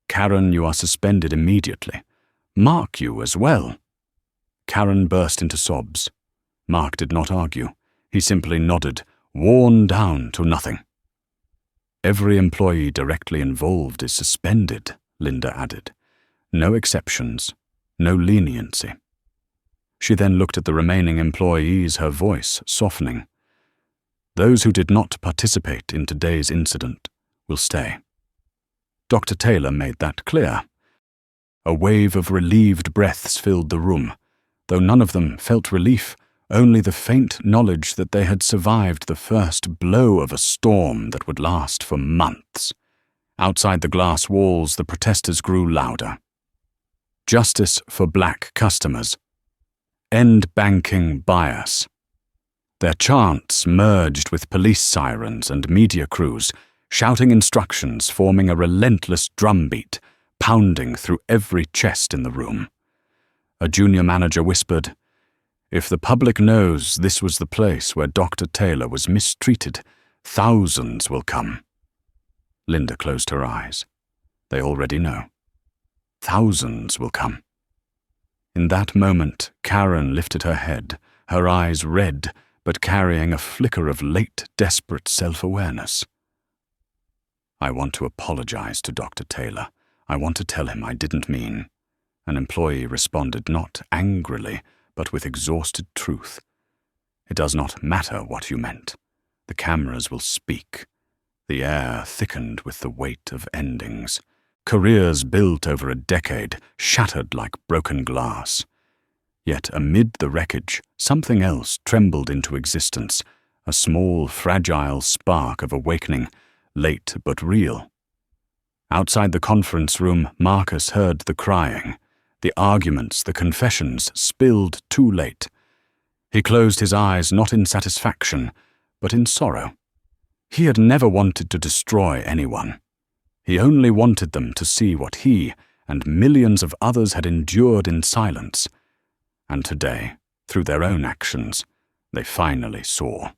Karen, you are suspended immediately. Mark, you as well." Karen burst into sobs. Mark did not argue. He simply nodded, worn down to nothing. "Every employee directly involved is suspended," Linda added. "No exceptions, no leniency." She then looked at the remaining employees, her voice softening. "Those who did not participate in today's incident will stay." Dr. Taylor made that clear. A wave of relieved breaths filled the room, though none of them felt relief, only the faint knowledge that they had survived the first blow of a storm that would last for months. Outside the glass walls, the protesters grew louder. Justice for black customers. End banking bias. Their chants merged with police sirens and media crews, shouting instructions, forming a relentless drumbeat, pounding through every chest in the room. A junior manager whispered, "If the public knows this was the place where Dr. Taylor was mistreated, thousands will come." Linda closed her eyes. They already know. Thousands will come. In that moment, Karen lifted her head, her eyes red, but carrying a flicker of late desperate self-awareness. "I want to apologize to Dr. Taylor. I want to tell him I didn't mean." An employee responded not angrily, but with exhausted truth. "It does not matter what you meant. The cameras will speak." The air thickened with the weight of endings. Careers built over a decade, shattered like broken glass. Yet amid the wreckage, something else trembled into existence, a small, fragile spark of awakening, late but real. Outside the conference room, Marcus heard the crying, the arguments, the confessions spilled too late. He closed his eyes not in satisfaction, but in sorrow. He had never wanted to destroy anyone. He only wanted them to see what he and millions of others had endured in silence. And today, through their own actions, they finally saw.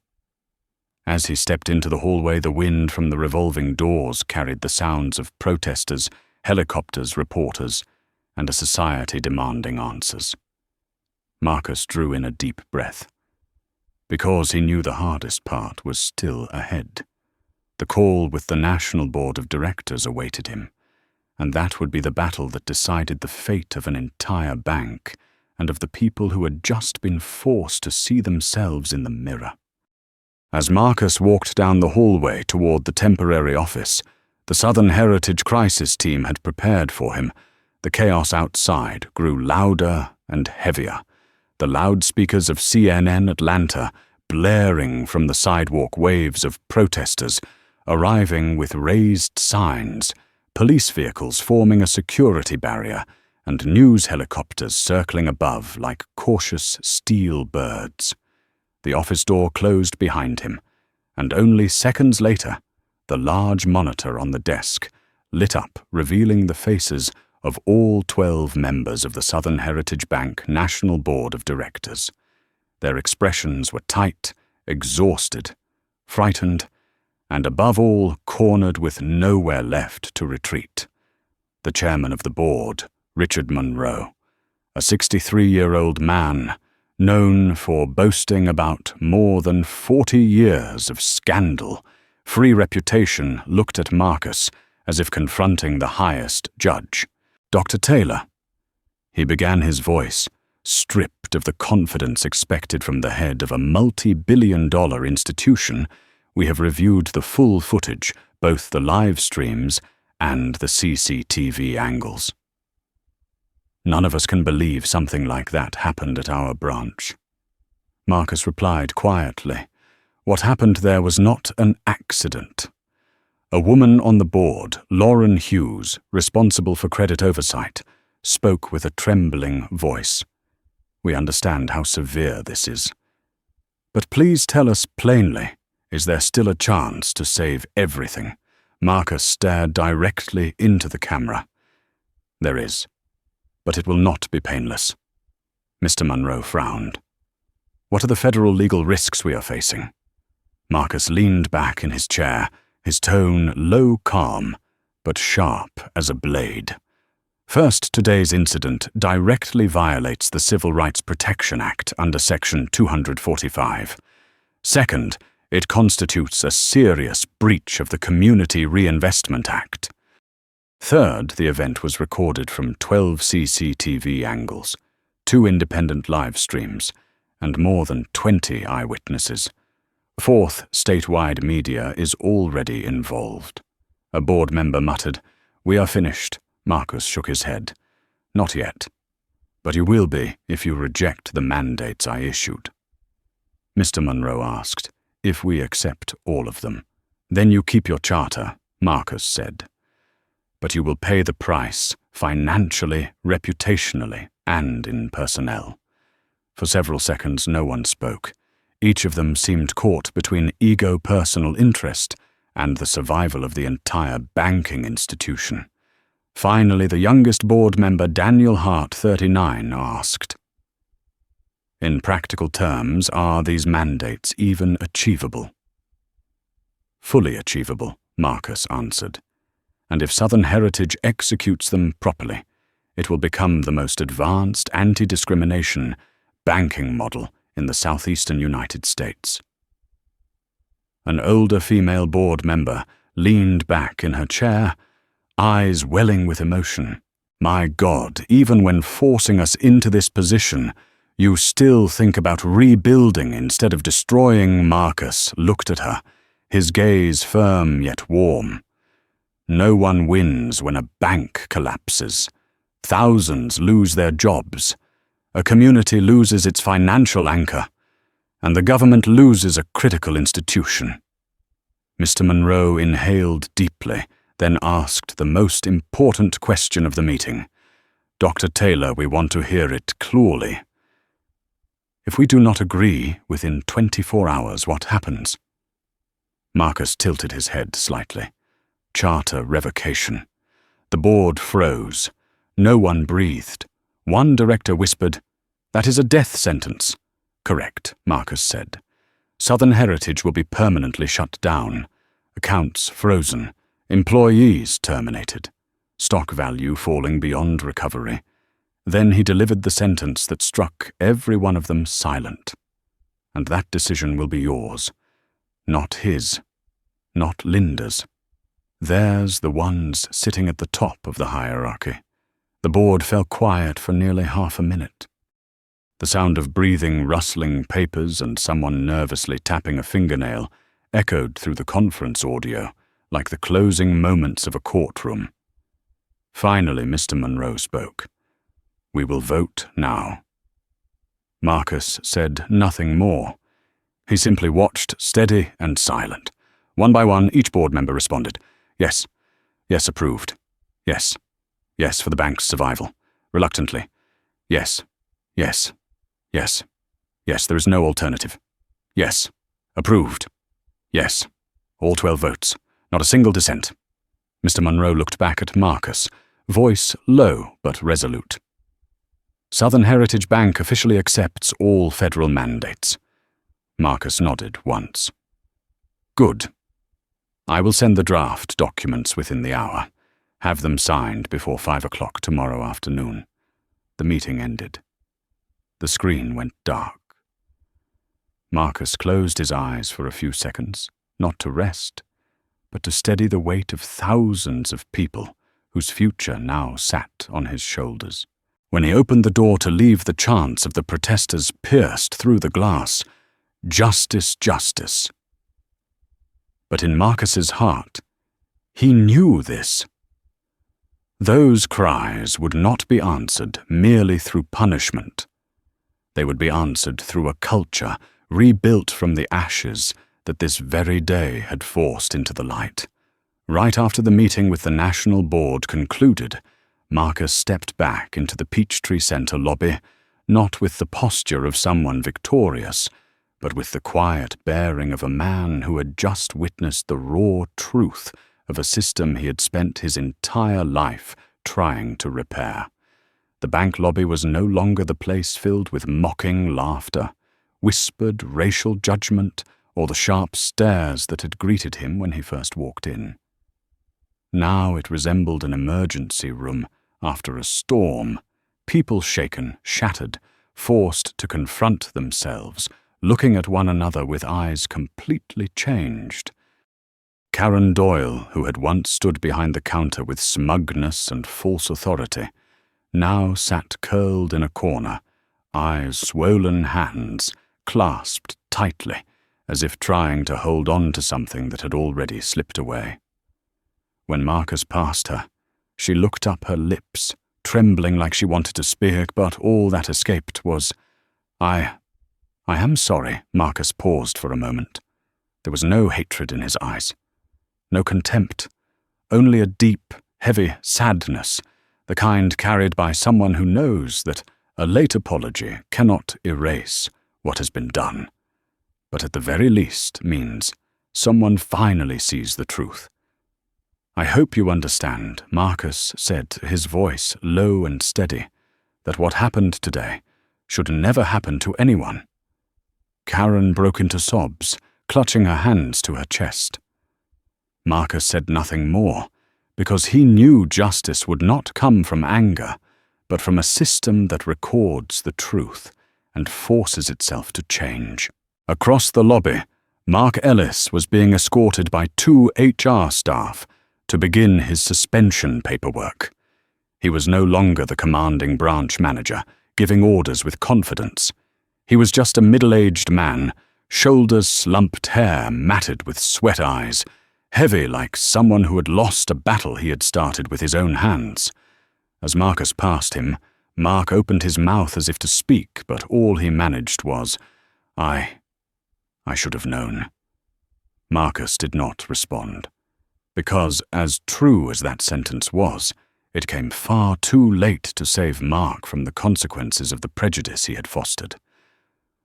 As he stepped into the hallway, the wind from the revolving doors carried the sounds of protesters, helicopters, reporters, and a society demanding answers. Marcus drew in a deep breath, because he knew the hardest part was still ahead. The call with the National Board of Directors awaited him, and that would be the battle that decided the fate of an entire bank and of the people who had just been forced to see themselves in the mirror. As Marcus walked down the hallway toward the temporary office, the Southern Heritage Crisis Team had prepared for him. The chaos outside grew louder and heavier, the loudspeakers of CNN Atlanta blaring from the sidewalk, waves of protesters, arriving with raised signs, police vehicles forming a security barrier, and news helicopters circling above like cautious steel birds. The office door closed behind him, and only seconds later, the large monitor on the desk lit up, revealing the faces of all 12 members of the Southern Heritage Bank National Board of Directors. Their expressions were tight, exhausted, frightened, and above all, cornered with nowhere left to retreat. The chairman of the board, Richard Monroe, a 63-year-old man known for boasting about more than 40 years of scandal, free reputation, looked at Marcus as if confronting the highest judge. "Dr. Taylor," he began, his voice stripped of the confidence expected from the head of a multi-billion-dollar institution. "We have reviewed the full footage, both the live streams and the CCTV angles. None of us can believe something like that happened at our branch." Marcus replied quietly, "What happened there was not an accident." A woman on the board, Lauren Hughes, responsible for credit oversight, spoke with a trembling voice. "We understand how severe this is. But please tell us plainly, is there still a chance to save everything?" Marcus stared directly into the camera. "There is, but it will not be painless." Mr. Monroe frowned. "What are the federal legal risks we are facing?" Marcus leaned back in his chair, his tone low calm, but sharp as a blade. "First, today's incident directly violates the Civil Rights Protection Act under Section 245. Second, it constitutes a serious breach of the Community Reinvestment Act. Third, the event was recorded from 12 CCTV angles, 2 independent live streams, and more than 20 eyewitnesses. Fourth, statewide media is already involved." A board member muttered, "We are finished." Marcus shook his head. "Not yet. But you will be if you reject the mandates I issued." Mr. Monroe asked, "If we accept all of them?" "Then you keep your charter," Marcus said. "But you will pay the price, financially, reputationally, and in personnel." For several seconds no one spoke. Each of them seemed caught between ego-personal interest and the survival of the entire banking institution. Finally, the youngest board member, Daniel Hart, 39, asked, "In practical terms, are these mandates even achievable?" "Fully achievable," Marcus answered. "And if Southern Heritage executes them properly, it will become the most advanced anti-discrimination banking model in the southeastern United States." An older female board member leaned back in her chair, eyes welling with emotion. "My God, even when forcing us into this position, you still think about rebuilding instead of destroying." Marcus looked at her, his gaze firm yet warm. "No one wins when a bank collapses. Thousands lose their jobs. A community loses its financial anchor, and the government loses a critical institution." Mr. Monroe inhaled deeply, then asked the most important question of the meeting. "Dr. Taylor, we want to hear it clearly. If we do not agree within 24 hours, what happens?" Marcus tilted his head slightly. "Charter revocation." The board froze. No one breathed. One director whispered, "That is a death sentence." "Correct," Marcus said. "Southern Heritage will be permanently shut down. Accounts frozen. Employees terminated. Stock value falling beyond recovery." Then he delivered the sentence that struck every one of them silent. "And that decision will be yours. Not his. Not Linda's. Theirs, the ones sitting at the top of the hierarchy." The board fell quiet for nearly half a minute. The sound of breathing, rustling papers, and someone nervously tapping a fingernail echoed through the conference audio like the closing moments of a courtroom. Finally, Mr. Monroe spoke. "We will vote now." Marcus said nothing more. He simply watched, steady and silent, One by one, each board member responded. Yes. Yes, approved. Yes. Yes, for the bank's survival. Reluctantly. Yes. Yes. Yes. Yes, there is no alternative. Yes. Approved. Yes. All 12 votes. Not a single dissent. Mr. Munro looked back at Marcus, voice low but resolute. Southern Heritage Bank officially accepts all federal mandates. Marcus nodded once. Good. I will send the draft documents within the hour. Have them signed before 5 o'clock tomorrow afternoon. The meeting ended. The screen went dark. Marcus closed his eyes for a few seconds, not to rest, but to steady the weight of thousands of people whose future now sat on his shoulders. When he opened the door to leave, the chants of the protesters pierced through the glass. Justice, justice. But in Marcus's heart, he knew this. Those cries would not be answered merely through punishment. They would be answered through a culture rebuilt from the ashes that this very day had forced into the light. Right after the meeting with the National Board concluded, Marcus stepped back into the Peachtree Center lobby, not with the posture of someone victorious, but with the quiet bearing of a man who had just witnessed the raw truth of a system he had spent his entire life trying to repair. The bank lobby was no longer the place filled with mocking laughter, whispered racial judgment, or the sharp stares that had greeted him when he first walked in. Now it resembled an emergency room after a storm, people shaken, shattered, forced to confront themselves, looking at one another with eyes completely changed. Karen Doyle, who had once stood behind the counter with smugness and false authority, now sat curled in a corner, eyes swollen, hands clasped tightly, as if trying to hold on to something that had already slipped away. When Marcus passed her, she looked up, her lips trembling like she wanted to speak, but all that escaped was, I am sorry." Marcus paused for a moment. There was no hatred in his eyes, no contempt, only a deep, heavy sadness, the kind carried by someone who knows that a late apology cannot erase what has been done, but at the very least means someone finally sees the truth. "I hope you understand," Marcus said, his voice low and steady, "that what happened today should never happen to anyone." Karen broke into sobs, clutching her hands to her chest. Marcus said nothing more, because he knew justice would not come from anger, but from a system that records the truth and forces itself to change. Across the lobby, Mark Ellis was being escorted by 2 HR staff to begin his suspension paperwork. He was no longer the commanding branch manager, giving orders with confidence. He was just a middle-aged man, shoulders slumped, hair matted with sweat eyes, heavy like someone who had lost a battle he had started with his own hands. As Marcus passed him, Mark opened his mouth as if to speak, but all he managed was, I should have known." Marcus did not respond, because, as true as that sentence was, it came far too late to save Mark from the consequences of the prejudice he had fostered.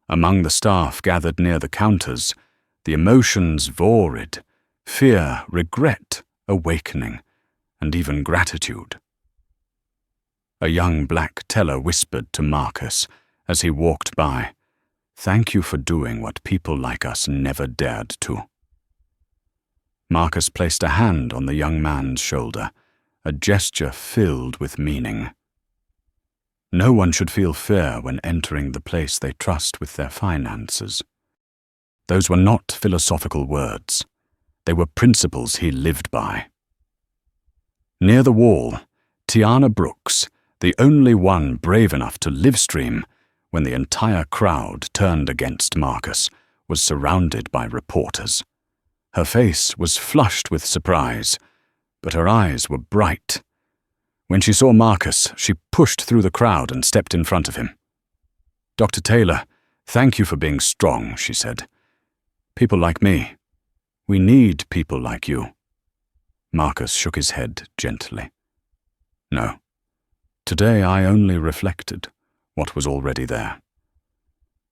Among the staff gathered near the counters, the emotions vorid, fear, regret, awakening, and even gratitude. A young black teller whispered to Marcus as he walked by, "Thank you for doing what people like us never dared to." Marcus placed a hand on the young man's shoulder, a gesture filled with meaning. No one should feel fear when entering the place they trust with their finances. Those were not philosophical words. They were principles he lived by. Near the wall, Tiana Brooks, the only one brave enough to livestream when the entire crowd turned against Marcus, was surrounded by reporters. Her face was flushed with surprise, but her eyes were bright. When she saw Marcus, she pushed through the crowd and stepped in front of him. "Dr. Taylor, thank you for being strong," she said. "People like me, We need people like you." Marcus shook his head gently. "No. Today I only reflected what was already there.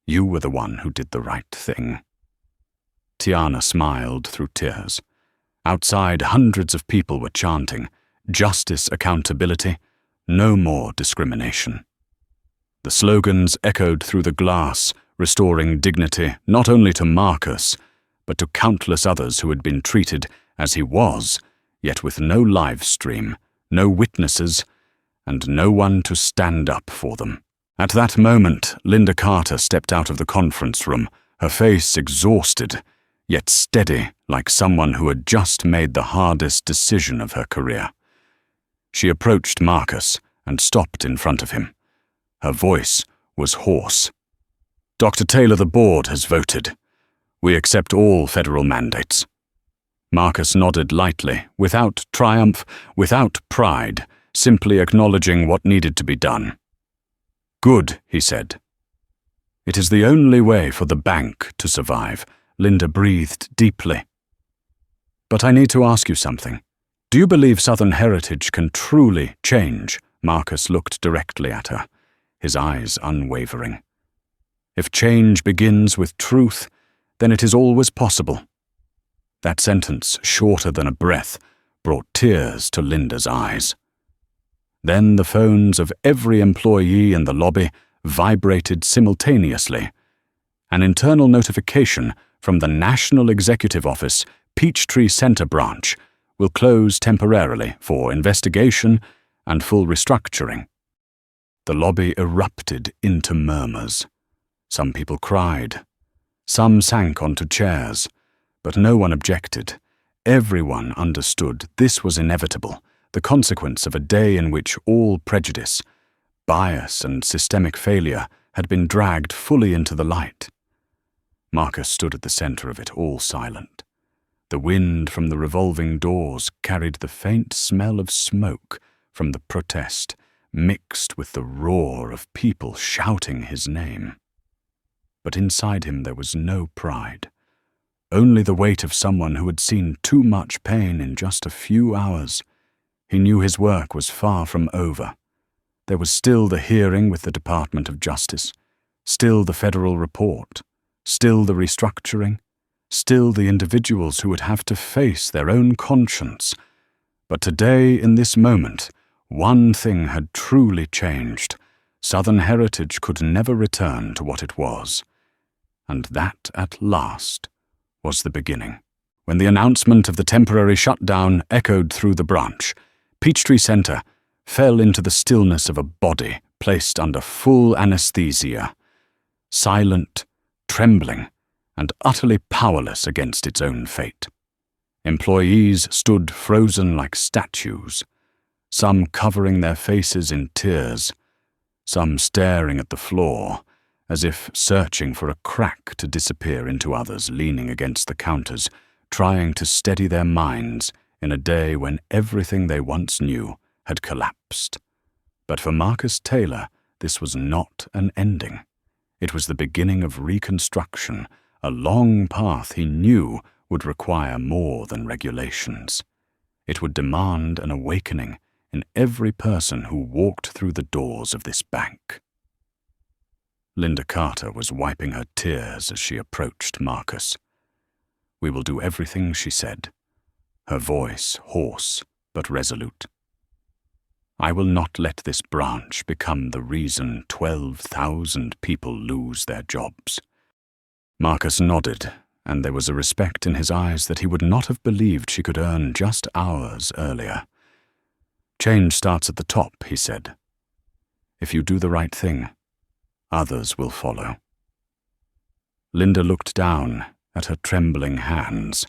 You were the one who did the right thing." Tiana smiled through tears. Outside, hundreds of people were chanting, "Justice, accountability, no more discrimination." The slogans echoed through the glass, restoring dignity not only to Marcus, but to countless others who had been treated as he was, yet with no live stream, no witnesses, and no one to stand up for them. At that moment, Linda Carter stepped out of the conference room, her face exhausted, yet steady like someone who had just made the hardest decision of her career. She approached Marcus and stopped in front of him. Her voice was hoarse. "Dr. Taylor, the board has voted. We accept all federal mandates." Marcus nodded lightly, without triumph, without pride, simply acknowledging what needed to be done. "Good," he said. "It is the only way for the bank to survive." Linda breathed deeply. "But I need to ask you something. Do you believe Southern heritage can truly change?" Marcus looked directly at her, his eyes unwavering. "If change begins with truth, then it is always possible." That sentence, shorter than a breath, brought tears to Linda's eyes. Then the phones of every employee in the lobby vibrated simultaneously. An internal notification from the National Executive Office, Peachtree Center branch, will close temporarily for investigation and full restructuring. The lobby erupted into murmurs. Some people cried. Some sank onto chairs, but no one objected. Everyone understood this was inevitable, the consequence of a day in which all prejudice, bias, and systemic failure had been dragged fully into the light. Marcus stood at the center of it, all silent. The wind from the revolving doors carried the faint smell of smoke from the protest, mixed with the roar of people shouting his name. But inside him there was no pride, only the weight of someone who had seen too much pain in just a few hours. He knew his work was far from over. There was still the hearing with the Department of Justice, still the federal report, still the restructuring, still the individuals who would have to face their own conscience. But today, in this moment, one thing had truly changed. Southern heritage could never return to what it was. And that, at last, was the beginning. When the announcement of the temporary shutdown echoed through the branch, Peachtree Center fell into the stillness of a body placed under full anesthesia, silent, trembling, and utterly powerless against its own fate. Employees stood frozen like statues, some covering their faces in tears, some staring at the floor, as if searching for a crack to disappear into others leaning against the counters, trying to steady their minds in a day when everything they once knew had collapsed. But for Marcus Taylor, this was not an ending. It was the beginning of reconstruction, a long path he knew would require more than regulations. It would demand an awakening in every person who walked through the doors of this bank. Linda Carter was wiping her tears as she approached Marcus. "We will do everything," she said, her voice hoarse but resolute. "I will not let this branch become the reason 12,000 people lose their jobs." Marcus nodded, and there was a respect in his eyes that he would not have believed she could earn just hours earlier. "Change starts at the top," he said. "If you do the right thing, others will follow." Linda looked down at her trembling hands,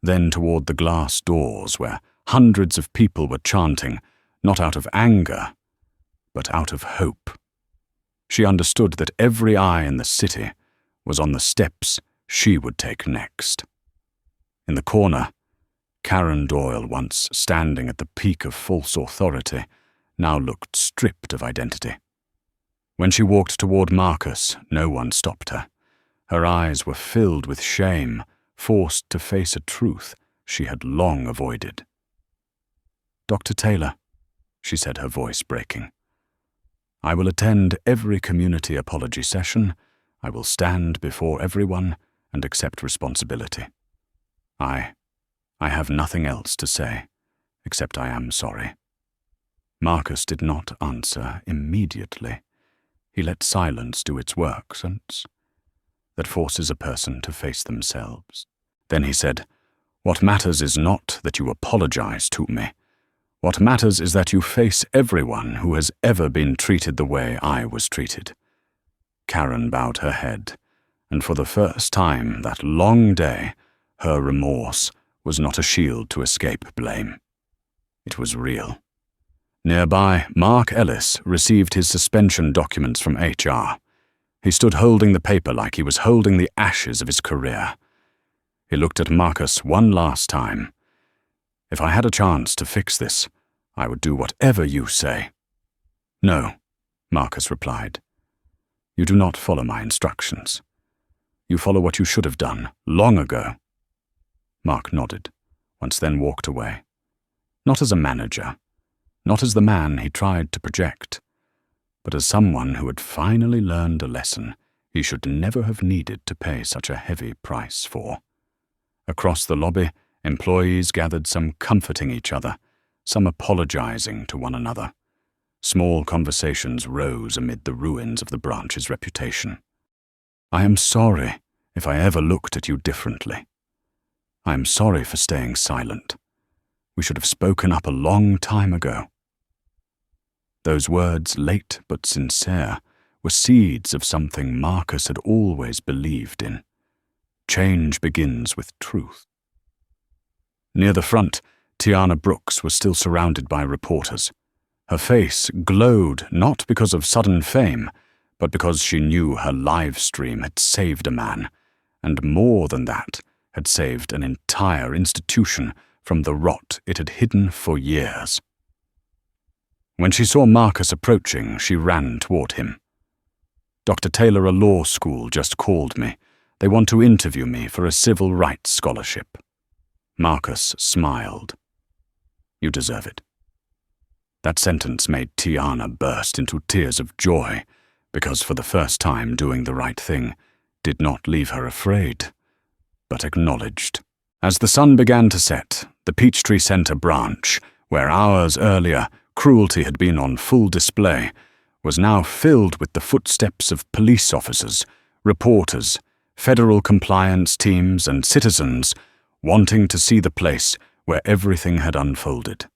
then toward the glass doors where hundreds of people were chanting, not out of anger, but out of hope. She understood that every eye in the city was on the steps she would take next. In the corner, Karen Doyle, once standing at the peak of false authority, now looked stripped of identity. When she walked toward Marcus, no one stopped her. Her eyes were filled with shame forced to face a truth she had long avoided. "Dr. Taylor," she said, her voice breaking, "I will attend every community apology session. I will stand before everyone and accept responsibility. I have nothing else to say, except I am sorry." Marcus did not answer immediately. He let silence do its work, since that forces a person to face themselves. Then he said, "What matters is not that you apologize to me. What matters is that you face everyone who has ever been treated the way I was treated." Karen bowed her head, and for the first time that long day, her remorse was not a shield to escape blame. It was real. Nearby, Mark Ellis received his suspension documents from HR. He stood holding the paper like he was holding the ashes of his career. He looked at Marcus one last time. "If I had a chance to fix this, I would do whatever you say." "No," Marcus replied. "You do not follow my instructions. You follow what you should have done long ago." Mark nodded, once then walked away. Not as a manager, not as the man he tried to project, but as someone who had finally learned a lesson he should never have needed to pay such a heavy price for. Across the lobby, employees gathered, some comforting each other, some apologizing to one another. Small conversations rose amid the ruins of the branch's reputation. "I am sorry if I ever looked at you differently. I am sorry for staying silent. We should have spoken up a long time ago." Those words, late but sincere, were seeds of something Marcus had always believed in. Change begins with truth. Near the front, Tiana Brooks was still surrounded by reporters. Her face glowed not because of sudden fame, but because she knew her live stream had saved a man, and more than that, had saved an entire institution from the rot it had hidden for years. When she saw Marcus approaching, she ran toward him. "Dr. Taylor, a law school, just called me. They want to interview me for a civil rights scholarship." Marcus smiled. "You deserve it." That sentence made Tiana burst into tears of joy, because for the first time doing the right thing did not leave her afraid, but acknowledged. As the sun began to set, the Peachtree Center branch, where hours earlier cruelty had been on full display, was now filled with the footsteps of police officers, reporters, federal compliance teams, and citizens wanting to see the place where everything had unfolded.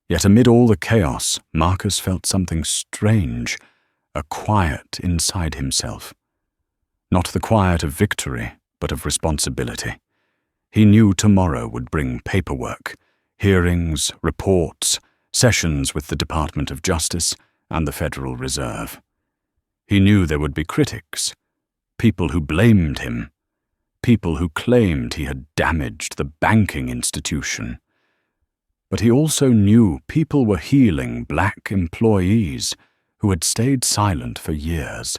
Yet amid all the chaos, Marcus felt something strange, a quiet inside himself. Not the quiet of victory, but of responsibility. He knew tomorrow would bring paperwork, hearings, reports, sessions with the Department of Justice and the Federal Reserve. He knew there would be critics, people who blamed him, people who claimed he had damaged the banking institution. But he also knew people were healing black employees who had stayed silent for years,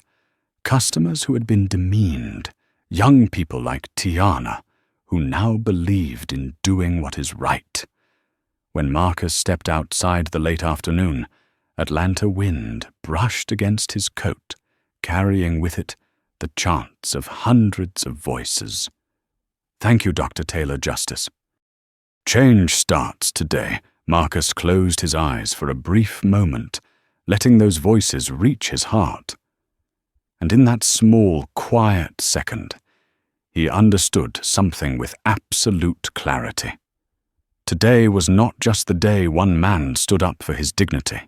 customers who had been demeaned, young people like Tiana, who now believed in doing what is right. When Marcus stepped outside the late afternoon, Atlanta wind brushed against his coat, carrying with it the chants of hundreds of voices. "Thank you, Dr. Taylor Justice." Change starts today. Marcus closed his eyes for a brief moment, letting those voices reach his heart. And in that small, quiet second, he understood something with absolute clarity. Today was not just the day one man stood up for his dignity.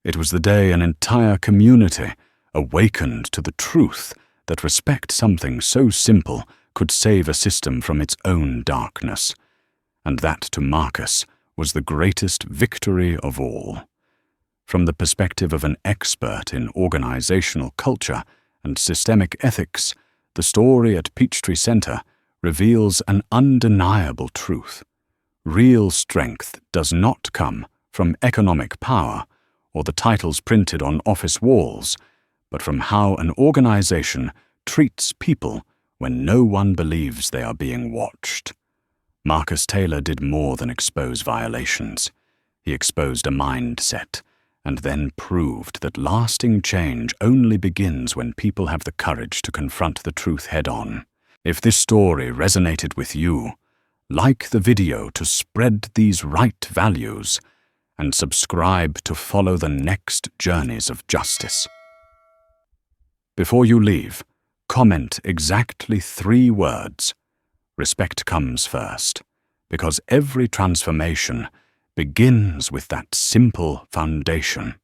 It was the day an entire community awakened to the truth that respect something so simple could save a system from its own darkness. And that, to Marcus, was the greatest victory of all. From the perspective of an expert in organizational culture and systemic ethics, the story at Peachtree Center reveals an undeniable truth. Real strength does not come from economic power or the titles printed on office walls, but from how an organization treats people when no one believes they are being watched. Marcus Taylor did more than expose violations. He exposed a mindset, and then proved that lasting change only begins when people have the courage to confront the truth head-on. If this story resonated with you, like the video to spread these right values, and subscribe to follow the next journeys of justice. Before you leave, comment exactly 3 words. Respect comes first, because every transformation begins with that simple foundation.